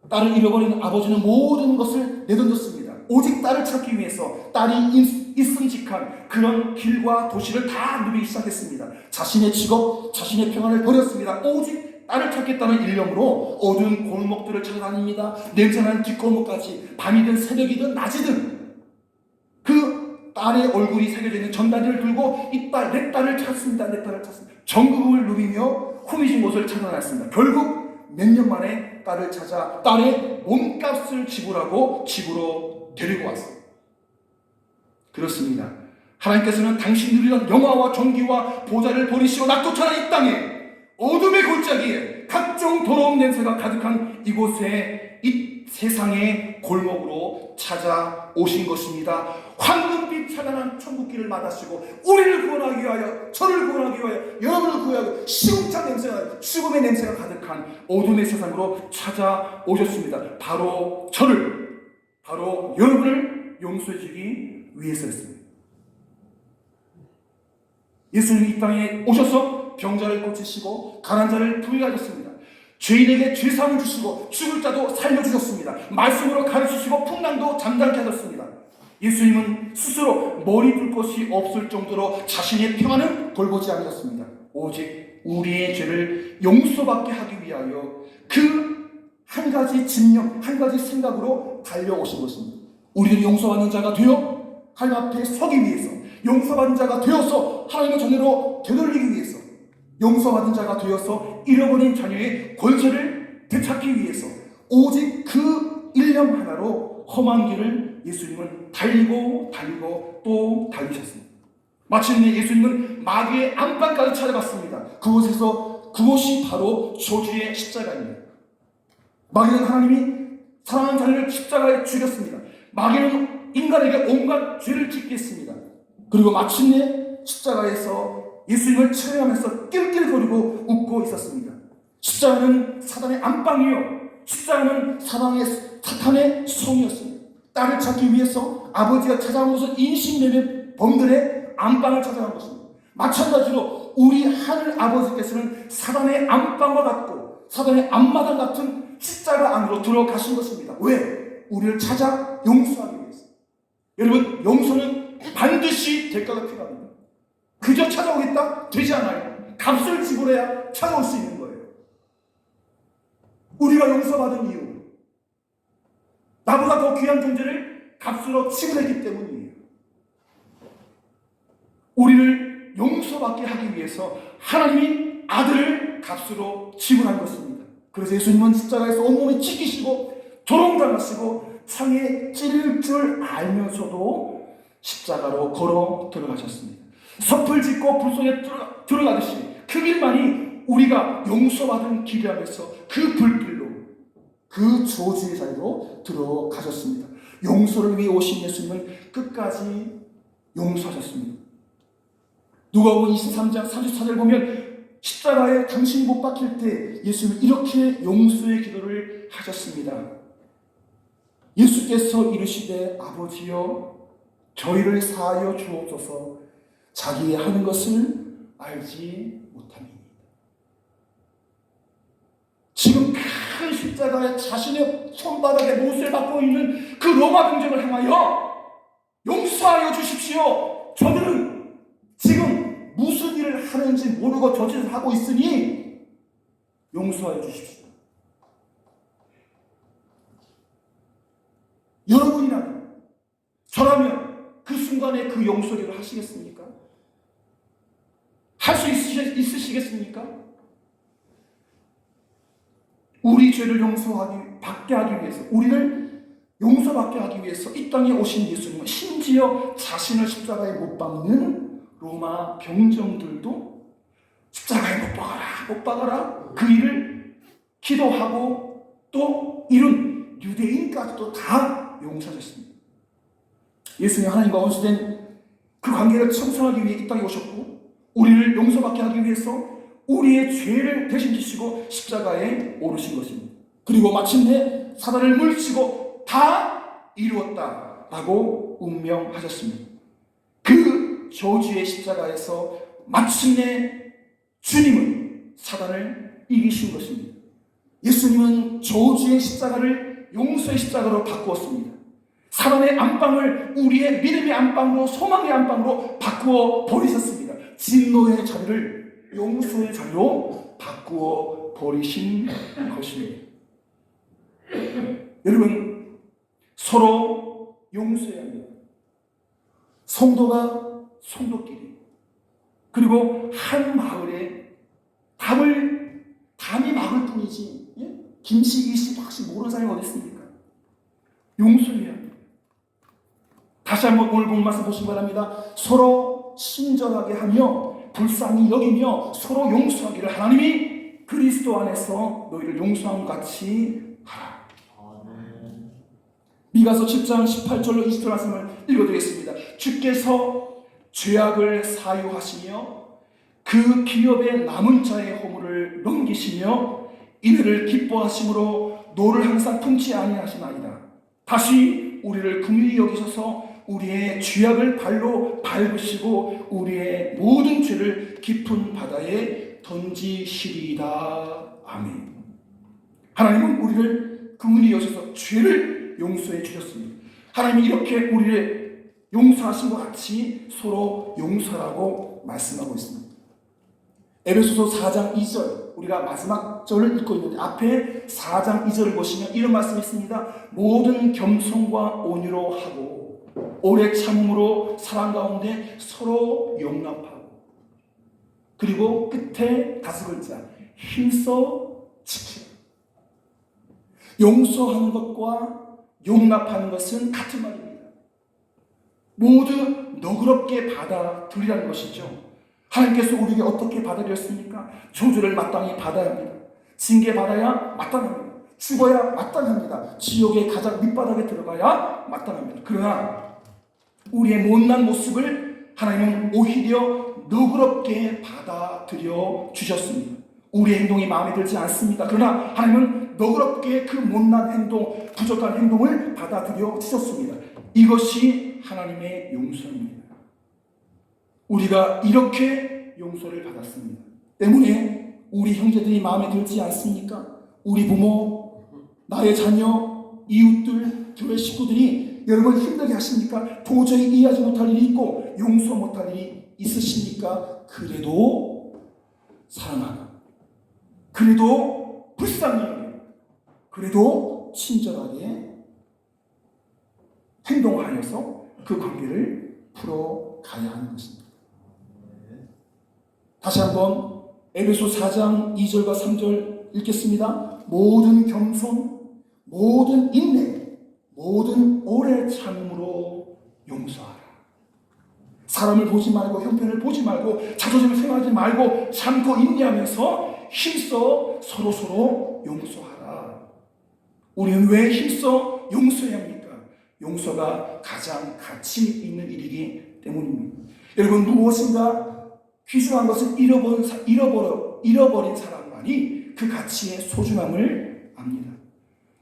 딸을 잃어버린 아버지는 모든 것을 내던졌습니다. 오직 딸을 찾기 위해서 딸이 있음직한 그런 길과 도시를 다 누비기 시작했습니다. 자신의 직업, 자신의 평안을 버렸습니다. 오직 딸을 찾겠다는 일념으로 어두운 골목들을 찾아다닙니다. 냄새나는 뒷골목까지 밤이든 새벽이든 낮이든 그 딸의 얼굴이 새겨져 있는 전단지를 들고 이 딸, 내 딸을 찾습니다. 내 딸을 찾습니다. 전국을 누비며 후미진 곳을 찾아났습니다. 결국 몇 년 만에 딸을 찾아 딸의 몸값을 지불하고 집으로 데리고 왔어요. 그렇습니다. 하나님께서는 당신 누리던 영화와 정기와 보좌를 버리시고 낙도천한 이 땅에 어둠의 골짜기에 각종 더러운 냄새가 가득한 이곳에 이 세상의 골목으로 찾아오신 것입니다. 황금빛 찬란한 천국길을 마다시고 우리를 구원하기 위하여, 저를 구원하기 위하여, 여러분을 구하기 위하여 시궁창 냄새가, 죽음의 냄새가 가득한 어둠의 세상으로 찾아오셨습니다. 바로 저를, 바로 여러분을 용서해주기 위해서였습니다. 예수님이 이 땅에 오셔서 병자를 고치시고 가난한 자를 부유하게 하셨습니다. 죄인에게 죄사함을 주시고 죽을 자도 살려주셨습니다. 말씀으로 가르치시고 풍랑도 잠잠케 하셨습니다. 예수님은 스스로 머리 둘 것이 없을 정도로 자신의 평안은 돌보지 않으셨습니다. 오직 우리의 죄를 용서받게 하기 위하여 그 한 가지 집념, 한 가지 생각으로 달려오신 것입니다. 우리들이 용서받는 자가 되어 하나님 앞에 서기 위해서, 용서받은 자가 되어서 하나님의 전으로 되돌리기 위해서, 용서받은 자가 되어서 잃어버린 자녀의 권세를 되찾기 위해서 오직 그 일념 하나로 험한 길을 예수님은 달리고 또 달리셨습니다. 마침내 예수님은 마귀의 안방까지 찾아갔습니다. 그곳이 바로 저주의 십자가입니다. 마귀는 하나님이 사랑하는 자녀를 십자가에 죽였습니다. 마귀는 인간에게 온갖 죄를 짓게 했습니다. 그리고 마침내 십자가에서 예수님을 찬양하면서 낄낄거리고 웃고 있었습니다. 십자가는 사단의 안방이요, 십자가는 사탄의 성이었습니다. 딸을 찾기 위해서 아버지가 찾아온 것은 인신매매 범들의 안방을 찾아간 것입니다. 마찬가지로 우리 하늘 아버지께서는 사단의 안방과 같고 사단의 앞마당 같은 십자가 안으로 들어가신 것입니다. 왜? 우리를 찾아 용서하기 위해서. 여러분, 용서는 반드시 대가가 필요합니다. 그저 찾아오겠다? 되지 않아요. 값을 지불해야 찾아올 수 있는 거예요. 우리가 용서받은 이유, 나보다 더 귀한 존재를 값으로 지불했기 때문이에요. 우리를 용서받게 하기 위해서 하나님이 아들을 값으로 지불한 것입니다. 그래서 예수님은 십자가에서 온몸이 찢기시고 조롱당하시고 창에 찔릴 줄 알면서도 십자가로 걸어 들어가셨습니다. 섭을 짓고 불 속에 들어가듯이 그 길만이 우리가 용서받은 길이라면서 그 불길로, 그 저주의 자리로 들어가셨습니다. 용서를 위해 오신 예수님은 끝까지 용서하셨습니다. 누가복음 23장 34절 보면 십자가에 당신이 못 박힐 때 예수님은 이렇게 용서의 기도를 하셨습니다. 예수께서 이르시되 아버지여 저희를 사하여 주옵소서 자기의 하는 것을 알지 못함이니이다. 지금 큰 십자가에 자신의 손바닥에 못을 받고 있는 그 로마 병정을 향하여 용서하여 주십시오. 저들은 지금 무슨 일을 하는지 모르고 저 짓을 하고 있으니 용서하여 주십시오. 여러분이라면, 저라면 그 순간에 그 용서를 하시겠습니까? 할 수 있으시겠습니까? 우리 죄를 받게 하기 위해서, 우리를 용서받게 하기 위해서 이 땅에 오신 예수님은 심지어 자신을 십자가에 못 박는 로마 병정들도 십자가에 못 박아라 그 일을 기도하고 또 이룬 유대인까지도 다 용서하셨습니다. 예수님이 하나님과 원수된 그 관계를 청산하기 위해 이 땅에 오셨고 우리를 용서받게 하기 위해서 우리의 죄를 대신 지시고 십자가에 오르신 것입니다. 그리고 마침내 사단을 물리치고 다 이루었다라고 운명하셨습니다. 그 저주의 십자가에서 마침내 주님은 사단을 이기신 것입니다. 예수님은 저주의 십자가를 용서의 십자가로 바꾸었습니다. 사단의 안방을 우리의 믿음의 안방으로, 소망의 안방으로 바꾸어 버리셨습니다. 진노의 자리를 용서의 자리로 바꾸어 버리신 것입니다. 여러분, 서로 용서해야 합니다. 성도가 성도끼리, 그리고 한 마을에 담이 막을 뿐이지, 김씨, 이씨, 박씨 모르는 사람이 어디 있습니까? 용서해야 합니다. 다시 한번 오늘 본 말씀 보시기 바랍니다. 서로 친절하게 하며 불쌍히 여기며 서로 용서하기를 하나님이 그리스도 안에서 너희를 용서함 같이 하라. 미가서 10장 18절로 20절 말씀을 읽어드리겠습니다. 주께서 죄악을 사유하시며 그 기업의 남은 자의 허물을 넘기시며 이들을 기뻐하심으로 노를 항상 품지 아니하시나이다. 다시 우리를 긍휼히 여기셔서 우리의 죄악을 발로 밟으시고 우리의 모든 죄를 깊은 바다에 던지시리이다. 아멘. 하나님은 우리를 긍휼히 여기셔서 죄를 용서해 주셨습니다. 하나님이 이렇게 우리를 용서하신 것 같이 서로 용서라고 말씀하고 있습니다. 에베소서 4장 2절, 우리가 마지막 절을 읽고 있는데 앞에 4장 2절을 보시면 이런 말씀이 있습니다. 모든 겸손과 온유로 하고 오래 참음으로 사랑 가운데 서로 용납하고, 그리고 끝에 5글자 힘써 지키라. 용서하는 것과 용납하는 것은 같은 말입니다. 모두 너그럽게 받아들이라는 것이죠. 하나님께서 우리에게 어떻게 받아들였습니까? 저주를 마땅히 받아야 합니다. 징계 받아야 마땅합니다. 죽어야 마땅합니다. 지옥의 가장 밑바닥에 들어가야 마땅합니다. 그러나 우리의 못난 모습을 하나님은 오히려 너그럽게 받아들여 주셨습니다. 우리의 행동이 마음에 들지 않습니다. 그러나 하나님은 너그럽게 그 못난 행동, 부족한 행동을 받아들여 주셨습니다. 이것이 하나님의 용서입니다. 우리가 이렇게 용서를 받았습니다. 때문에 우리 형제들이 마음에 들지 않습니까? 우리 부모, 나의 자녀, 이웃들, 교회 식구들이 여러분 힘들게 하십니까? 도저히 이해하지 못할 일이 있고 용서 못할 일이 있으십니까? 그래도 사랑하고, 그래도 불쌍히 여기고, 그래도 친절하게 행동하여서 그 관계를 풀어가야 하는 것입니다. 다시 한번 에베소 4장 2절과 3절 읽겠습니다. 모든 겸손, 모든 인내, 모든 오래 참음으로 용서하라. 사람을 보지 말고, 형편을 보지 말고, 자존심을 생각하지 말고 참고 인내하면서 힘써 서로 용서하라. 우리는 왜 힘써 용서해야 합니까? 용서가 가장 가치 있는 일이기 때문입니다. 여러분, 무엇인가 귀중한 것을 잃어버린 사람만이 그 가치의 소중함을 압니다.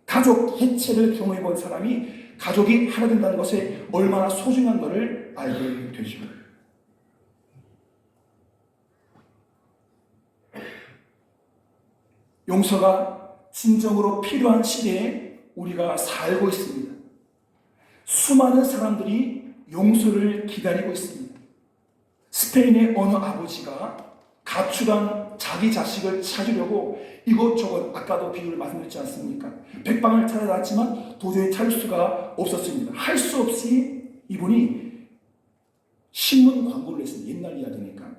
가족 해체를 경험해본 사람이 가족이 하나 된다는 것에 얼마나 소중한 것을 알게 되죠. 용서가 진정으로 필요한 시대에 우리가 살고 있습니다. 수많은 사람들이 용서를 기다리고 있습니다. 스페인의 어느 아버지가 가출한 자기 자식을 찾으려고 이곳저곳, 아까도 비유를 말씀드렸지 않습니까? 백방을 찾아다녔지만 도저히 찾을 수가 없었습니다. 할 수 없이 이분이 신문 광고를 했습니다. 옛날 이야기니까.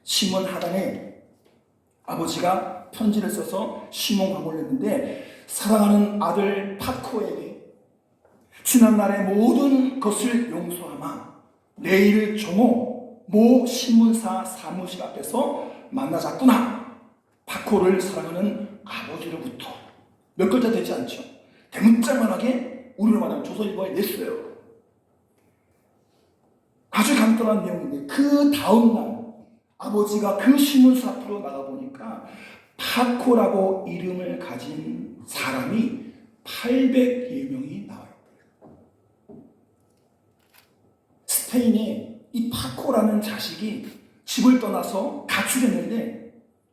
신문 하단에 아버지가 편지를 써서 신문 광고를 했는데, 사랑하는 아들 파코에게 지난날의 모든 것을 용서하마 내일 정오 모 신문사 사무실 앞에서 만나자꾸나. 파코를 사랑하는 아버지로부터. 몇 글자 되지 않죠. 대문짝만하게 우리로 말하면 조선일보에 냈어요. 아주 간단한 내용인데, 그 다음날 아버지가 그 신문사 앞으로 나가보니까 파코라고 이름을 가진 사람이 800여 명이 나와요. 스페인에 이 파코라는 자식이 집을 떠나서 가출했는데,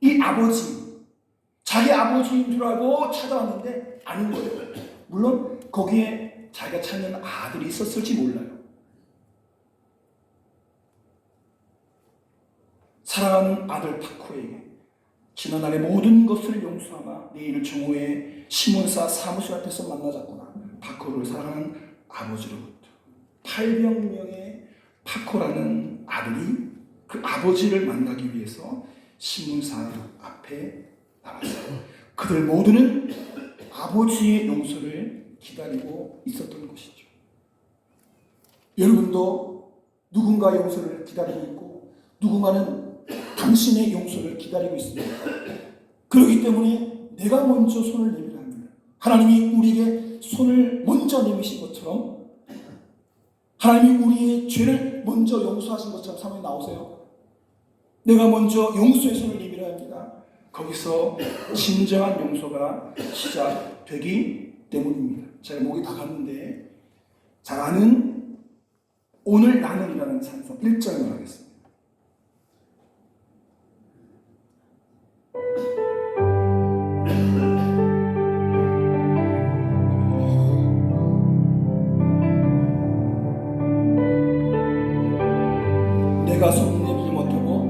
이 아버지, 자기 아버지인 줄 알고 찾아왔는데 아닌 거예요. 물론 거기에 자기가 찾는 아들이 있었을지 몰라요. 사랑하는 아들 파코에게 지난날의 모든 것을 용서하마 내일 정오에 시몬사 사무실 앞에서 만나자꾸나. 파코를 사랑하는 아버지로부터 800명의 파코라는 아들이 그 아버지를 만나기 위해서 시몬사 앞에 나왔어요. 그들 모두는 아버지의 용서를 기다리고 있었던 것이죠. 여러분도 누군가 용서를 기다리고 있고 누군가는 당신의 용서를 기다리고 있습니다. 그렇기 때문에 내가 먼저 손을 내밀어야 합니다. 하나님이 우리에게 손을 먼저 내미신 것처럼 하나님이 우리의 죄를 먼저 용서하신 것처럼 상황이 나오세요. 내가 먼저 용서의 손을 내밀어야 합니다. 거기서 진정한 용서가 시작되기 때문입니다. 제가 목이 다 갔는데 잘 아는 오늘 나는이라는 찬송 1절만 하겠습니다. 내가 손 내밀지 못하고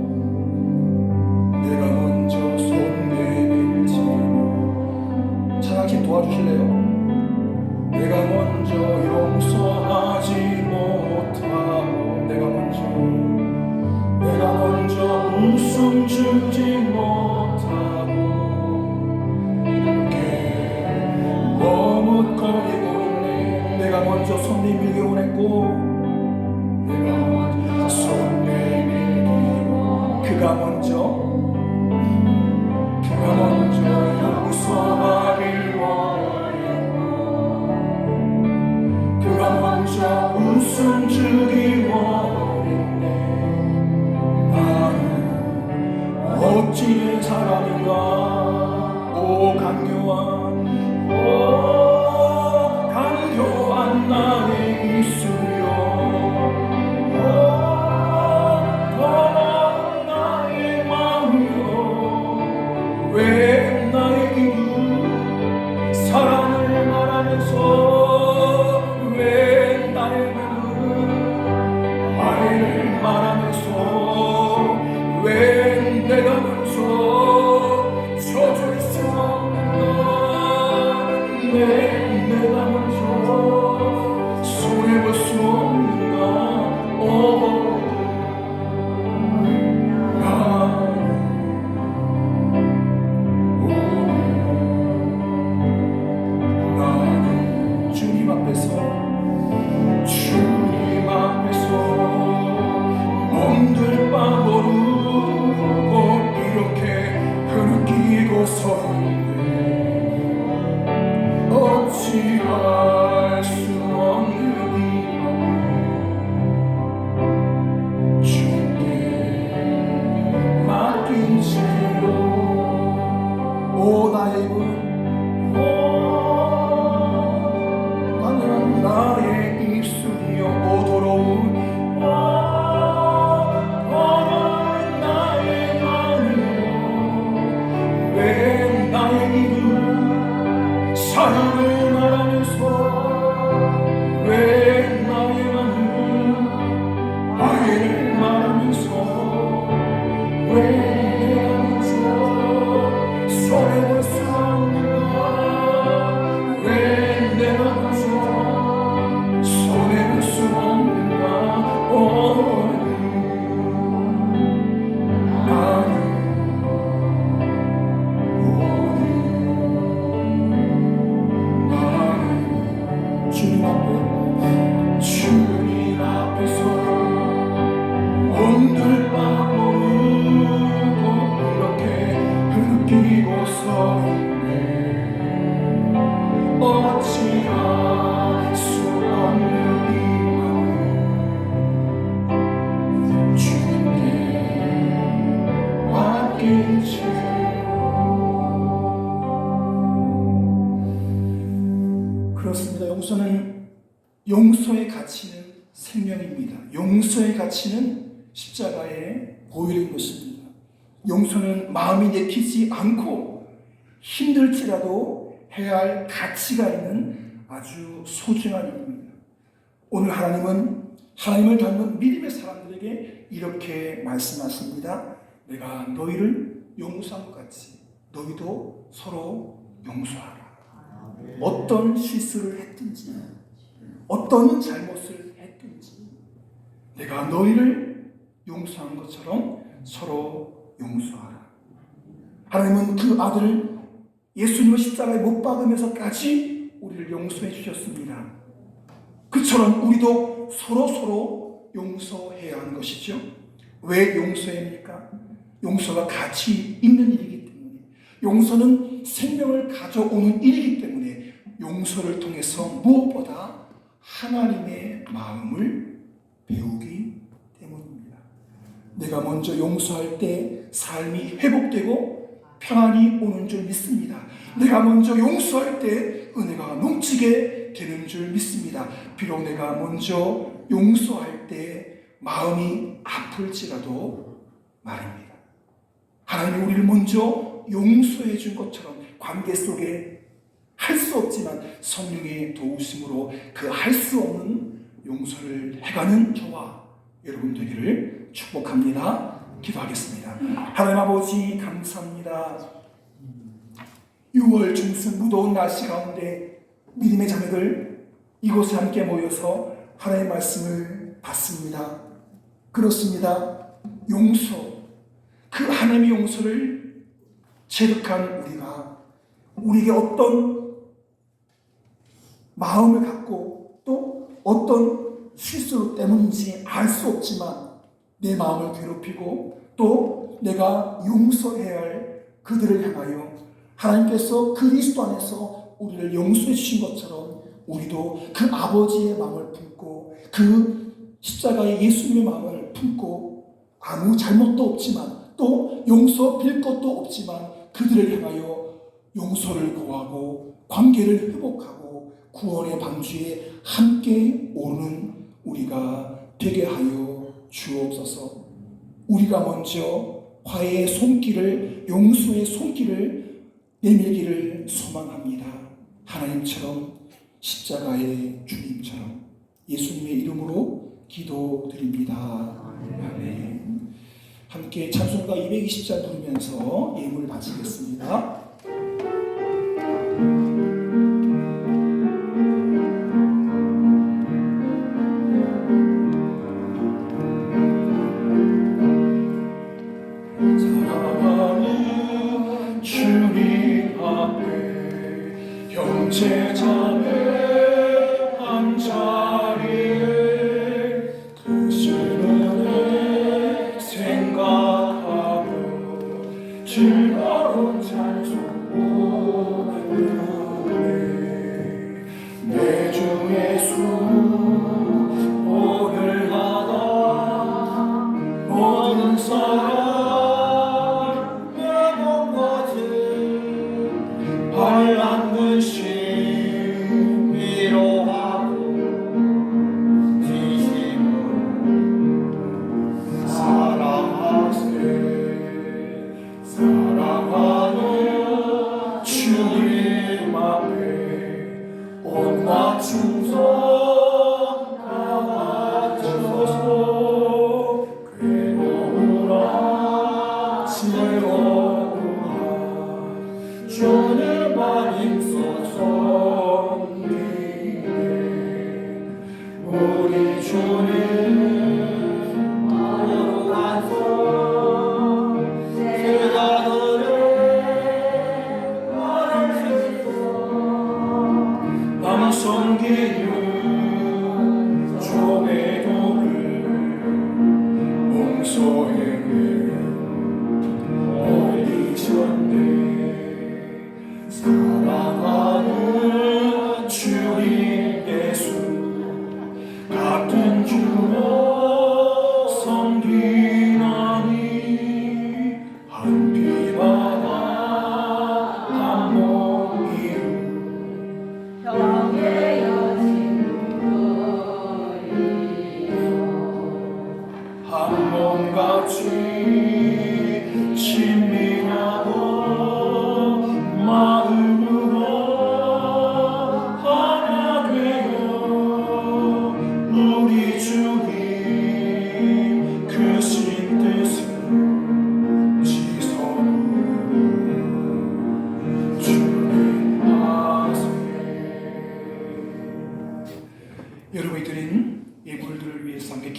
내가 먼저 손 내밀지 찬양팀 도와주실래요? 내가 먼저 용서하지 못하고 내가 먼저 웃음 주지 못하고 이렇게 머뭇거리고 있네. 내가 먼저 손 내밀기 원했고 내가 먼저 손 내밀기 그가 먼저 용서하길 원했고 그가 먼저 웃음 주기 원했네. 나는 어찌된 사람인가. 오 간교한 나의 입술이여 더러운 나의 마음이여 왜 나의 입은 사랑을 말하면서 왜 나의 입은愛를 말하면서 왜 내가 먼저 저주를 쓰는가. 내가 먼저 손해볼 수 없는가. 나는 주님 앞에서 몸둘 바 모르고 이렇게 흐느끼고 서 있네. 어찌할 수 없는 이 마음 주께 맡긴 채로 오 나의 입은 나는 나의 입술이여 오 더러운 나의 마음이여 왜 나의 입은 사랑을 말하면서 왜 나의 마음은愛를 말하면서 왜 내가 먼저 손해볼 수 없는가. 왜 내가 먼저 손해볼 수 없는가. 주님 앞에서 몸둘 바 모르고 이렇게 흐느끼고 서 있네. 어찌할 수 없는 이 마음 주님께 맡긴 채로. 그렇습니다. 용서의 가치는 생명입니다. 용서의 가치는 십자가에 보이는 것입니다. 용서는 마음이 내키지 않고 힘들지라도 해야 할 가치가 있는 아주 소중한 일입니다. 오늘 하나님을 닮은 믿음의 사람들에게 이렇게 말씀하십니다. 내가 너희를 용서한 것 같이 너희도 서로 용서하라. 어떤 실수를 했든지 어떤 잘못을 했든지 내가 너희를 용서한 것처럼 서로 용서하라. 하나님은 그 아들을 예수님을 십자가에 못 박으면서까지 우리를 용서해 주셨습니다. 그처럼 우리도 서로 용서해야 하는 것이죠. 왜 용서해야 합니까? 용서가 가치 있는 일이기 때문에, 용서는 생명을 가져오는 일이기 때문에 용서를 통해서 무엇보다 하나님의 마음을 배우기 때문입니다. 내가 먼저 용서할 때 삶이 회복되고 평안이 오는 줄 믿습니다. 내가 먼저 용서할 때 은혜가 넘치게 되는 줄 믿습니다. 비록 내가 먼저 용서할 때 마음이 아플지라도 말입니다. 하나님이 우리를 먼저 용서해 준 것처럼 관계 속에 할 수 없지만 성령의 도우심으로 그 할 수 없는 용서를 해가는 저와 여러분 되기를 축복합니다. 기도하겠습니다. 하나님 아버지 감사합니다. 6월 중순 무더운 날씨 가운데 믿음의 자매들 이곳에 함께 모여서 하나님의 말씀을 받습니다. 그렇습니다. 용서, 그 하나님의 용서를 체득한 우리에게 어떤 마음을 갖고 또 어떤 실수 때문인지 알 수 없지만 내 마음을 괴롭히고 또 내가 용서해야 할 그들을 향하여 하나님께서 그리스도 안에서 우리를 용서해 주신 것처럼 우리도 그 아버지의 마음을 품고 그 십자가의 예수님의 마음을 품고 아무 잘못도 없지만 또 용서 빌 것도 없지만 그들을 향하여 용서를 구하고 관계를 회복하고 구원의 방주에 함께 오는 우리가 되게 하여 주옵소서. 우리가 먼저 화해의 손길을, 용서의 손길을 내밀기를 소망합니다. 하나님처럼, 십자가의 주님처럼 예수님의 이름으로 기도드립니다. 아멘. 함께 찬송가 220장 부르면서 예물을 바치겠습니다. 사랑하는 주님 앞에 형제자매 한자리에 그시는 생각하며 즐거운 찬송 부르네. 내 주 예수 오늘마다 모든 사람 내 몸같은 환난 근심 위로하고 진심으로 사랑하세. 사랑하는 주님 앞에 온갖 충성 주소서. 괴로우라 즐거우라 주님만 힘써서 믿네. 우리 주님 거룩한 제자들의 말을 듣고 방송기를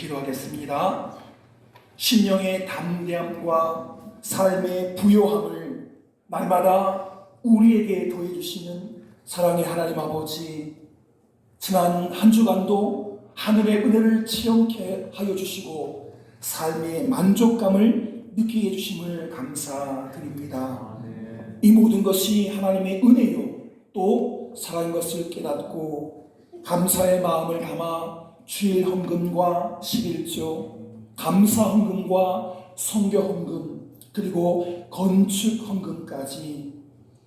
기도하겠습니다. 심령의 담대함과 삶의 부요함을 날마다 우리에게 더해주시는 사랑의 하나님 아버지, 지난 한 주간도 하늘의 은혜를 체험케 하여 주시고 삶의 만족감을 느끼게 해주심을 감사드립니다. 이 모든 것이 하나님의 은혜요 또 사랑인 것을 깨닫고 감사의 마음을 담아 주일 헌금과 11조, 감사 헌금과 선교 헌금, 그리고 건축 헌금까지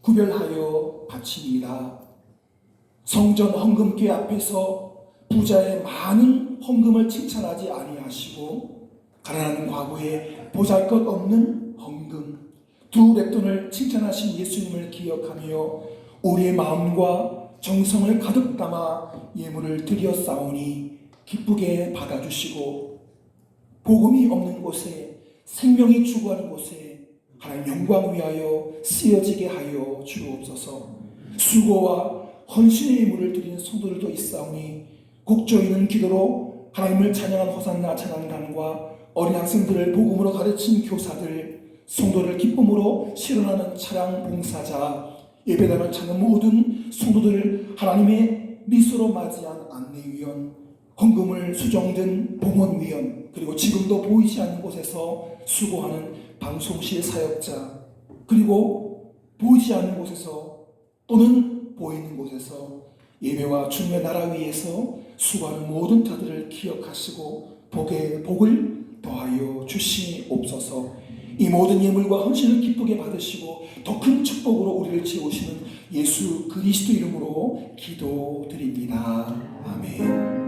구별하여 바칩니다. 성전 헌금궤 앞에서 부자의 많은 헌금을 칭찬하지 아니하시고 가난한 과거에 보잘것없는 헌금, 두 랩돈을 칭찬하신 예수님을 기억하며 우리의 마음과 정성을 가득 담아 예물을 드렸사오니 기쁘게 받아주시고 복음이 없는 곳에, 생명이 추구하는 곳에 하나님 영광 위하여 쓰여지게 하여 주옵소서. 수고와 헌신의 예물을 드린 성도들도 있사오니 곡조이는 기도로 하나님을 찬양한 호산나 찬양단과 어린 학생들을 복음으로 가르친 교사들, 성도를 기쁨으로 실현하는 차량 봉사자, 예배당을 찾는 모든 성도들을 하나님의 미소로 맞이한 안내위원, 헌금을 수정된 봉헌위원, 그리고 지금도 보이지 않는 곳에서 수고하는 방송실 사역자, 그리고 보이지 않는 곳에서 또는 보이는 곳에서 예배와 주님의 나라 위에서 수고하는 모든 자들을 기억하시고 복을 더하여 주시옵소서. 이 모든 예물과 헌신을 기쁘게 받으시고 더 큰 축복으로 우리를 채우시는 예수 그리스도 이름으로 기도드립니다. 아멘.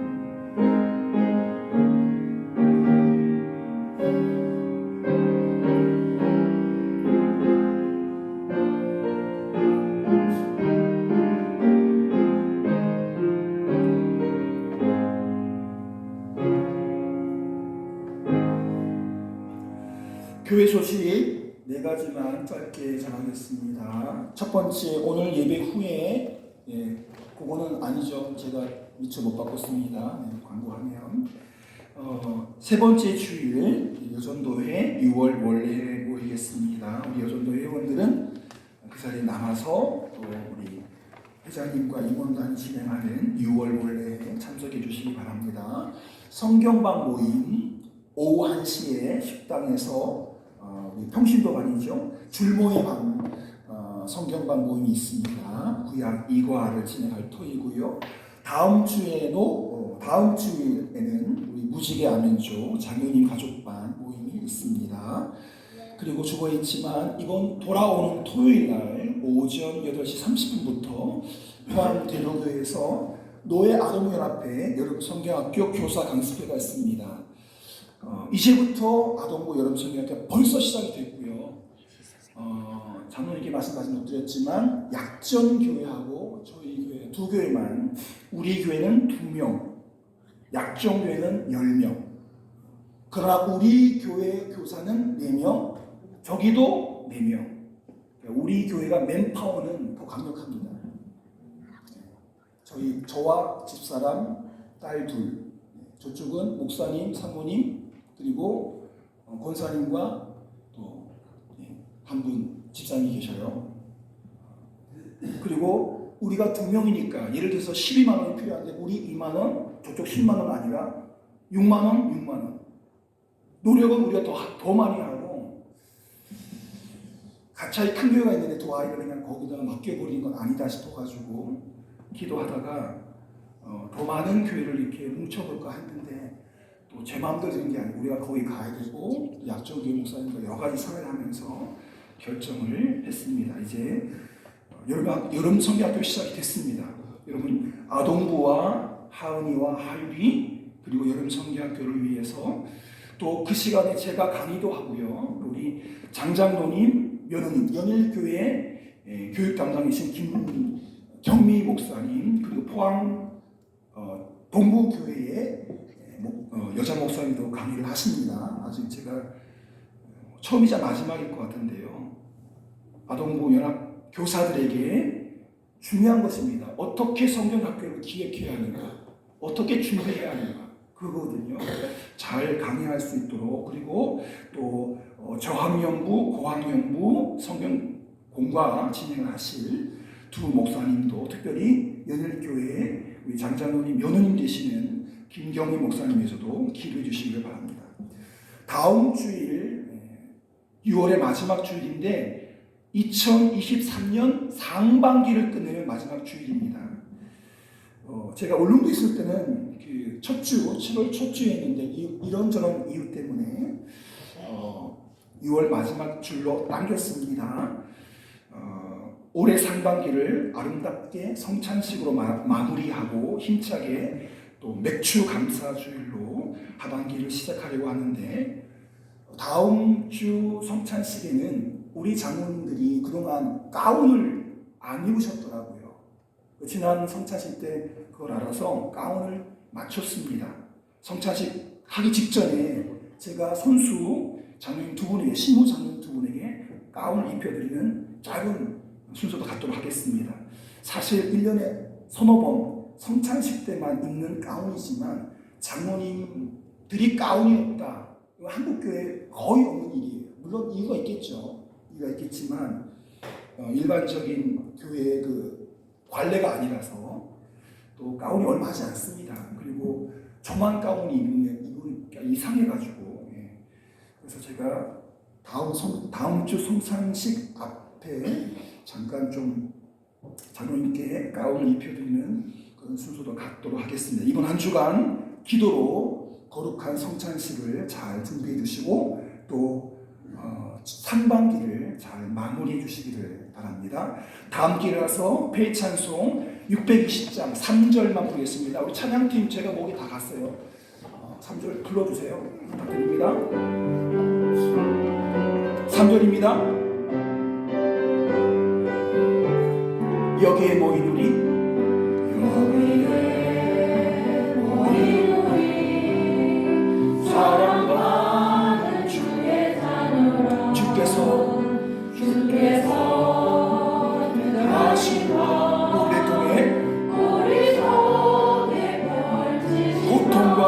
교회 소식 네 가지만 짧게 전하겠습니다. 첫 번째, 오늘 예배 후에 그거는 아니죠. 제가 미처 못 바꿨습니다. 광고하면 세 번째 주일 여전도회 6월 원래 모이겠습니다. 우리 여전도 회원들은 그 자리에 남아서 또 우리 회장님과 임원단이 진행하는 6월 원래에 참석해 주시기 바랍니다. 성경방 모임 오후 1시에 식당에서 평신도반이죠. 줄모의 방 성경방 모임이 있습니다. 구약 2과를 진행할 터이고요. 다음 주에는 우리 무지개 아멘조 장로님 가족반 모임이 있습니다. 그리고 주보에 있지만 이번 돌아오는 토요일날 오전 8시 30분부터 포항대로교에서 노예 아동연합회 여름 성경학교 교사 강습회가 있습니다. 이제부터 아동부 여름 성경학교 벌써 시작이 됐고요. 장로님께 말씀까지 못 드렸지만 약전교회하고 저희 교회 두 교회만, 우리 교회는 2명, 약전교회는 10명. 그러나 우리 교회 교사는 4명, 저기도 4명. 우리 교회가 맨파워는 더 강력합니다. 저와 집사람, 딸 둘, 저쪽은 목사님, 사모님, 그리고 권사님과 또 한 분 집사님이 계셔요. 그리고 우리가 2명이니까 예를 들어서 12만 원이 필요한데 우리 2만 원, 저쪽 10만 원 아니라 6만 원, 6만 원. 노력은 우리가 더 많이 하고, 가차이 큰 교회가 있는데 두 아이를 그냥 거기다가 맡겨버리는 건 아니다 싶어가지고 기도하다가 더 많은 교회를 이렇게 뭉쳐볼까 했는데 또 제 마음대로 되는 게 아니고 우리가 거기 가야 되고 약정교회 목사님과 여러 가지 상의를 하면서 결정을 했습니다. 이제 여름 성경학교 시작이 됐습니다. 여러분 아동부와 하은이와 하율이 그리고 여름 성경학교를 위해서 또 그 시간에 제가 강의도 하고요. 우리 장장로님, 며느님, 연일교회 교육 담당이신 김경미 목사님, 그리고 포항 동부교회의 여자 목사님도 강의를 하십니다. 아직 제가 처음이자 마지막일 것 같은데요. 아동부 연합 교사들에게 중요한 것입니다. 어떻게 성경학교를 기획해야 하는가, 어떻게 준비해야 하는가, 그거거든요. 잘 강의할 수 있도록, 그리고 또 저학년부, 고학년부 성경 공과 진행을 하실 두 목사님도, 특별히 연일교회의 우리 장장로님 며느님 되시는 김경희 목사님에서도 기도해 주시기를 바랍니다. 다음 주일 6월의 마지막 주일인데 2023년 상반기를 끝내는 마지막 주일입니다. 제가 울릉도 있을 때는 그 첫 주, 7월 첫 주에 있는데 이런저런 이유 때문에 6월 마지막 주일로 당겼습니다. 올해 상반기를 아름답게 성찬식으로 마무리하고 힘차게 또 맥주 감사 주일로 하반기를 시작하려고 하는데, 다음 주 성찬식에는 우리 장로님들이 그동안 가운을 안 입으셨더라고요. 지난 성찬식 때 그걸 알아서 가운을 맞췄습니다. 성찬식 하기 직전에 제가 선수 장로님 두 분에게, 신부 장로님 두 분에게 가운을 입혀드리는 짧은 순서도 갖도록 하겠습니다. 사실 1년에 서너 번 성찬식 때만 입는 가운이지만 장로님들이 가운이 없다, 한국교회에 거의 없는 일이에요. 물론 이유가 있겠죠. 이유가 있겠지만 일반적인 교회의 그 관례가 아니라서 또 가운이 얼마 하지 않습니다. 그리고 저만 가운이 입으니까 이상해가지고, 그래서 제가 다음 주 성찬식 앞에 잠깐 좀 장로님께 가운을 입혀드리는 그런 순서도 갖도록 하겠습니다. 이번 한 주간 기도로 거룩한 성찬식을 잘 준비해 주시고 또 상반기를 잘 마무리해 주시기를 바랍니다. 다음 기회라서 폐찬송 620장 3절만 부르겠습니다. 우리 찬양팀 제가 목이 다 갔어요. 3절 불러주세요. 부탁드립니다. 3절입니다. 여기에 모인 우리, 여기에 모인 우리, 사랑받는 주의 자녀라. 주께서 하신과 우리 통해 고통과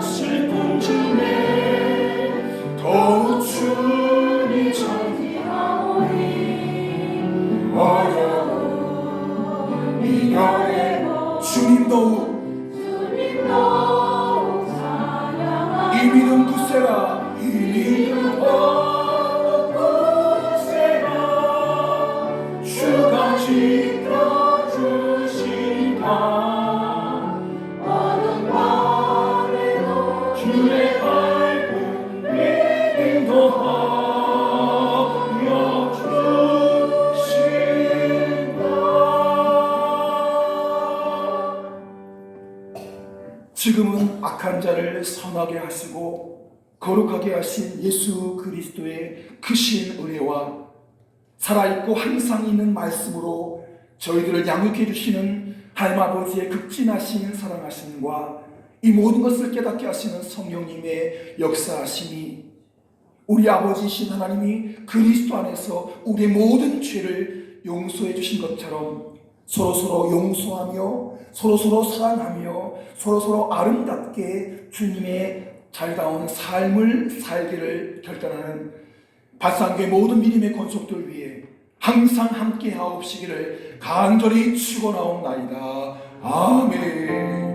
슬픔 중에 더욱 주님 어려운 이별에 주님 더욱 찬양하라. 이 믿음 굳세라, 이 믿음 굳세라. 주가 지켜주시다. 어느 밤에도 주의 밝은 빛 더하여 지금은 악한 자를 선하게 하시고 거룩하게 하신 예수 그리스도의 크신 은혜와 살아있고 항상 있는 말씀으로 저희들을 양육해 주시는 하나님 아버지의 극진하신 사랑하심과 이 모든 것을 깨닫게 하시는 성령님의 역사하심이, 우리 아버지이신 하나님이 그리스도 안에서 우리의 모든 죄를 용서해 주신 것처럼 서로서로 용서하며 서로서로 사랑하며 서로서로 아름답게 주님의 잘다운 삶을 살기를 결단하는 발상교회 모든 믿음의 권속들 위해 항상 함께 하옵시기를 간절히 축원하옵나이다. 아멘.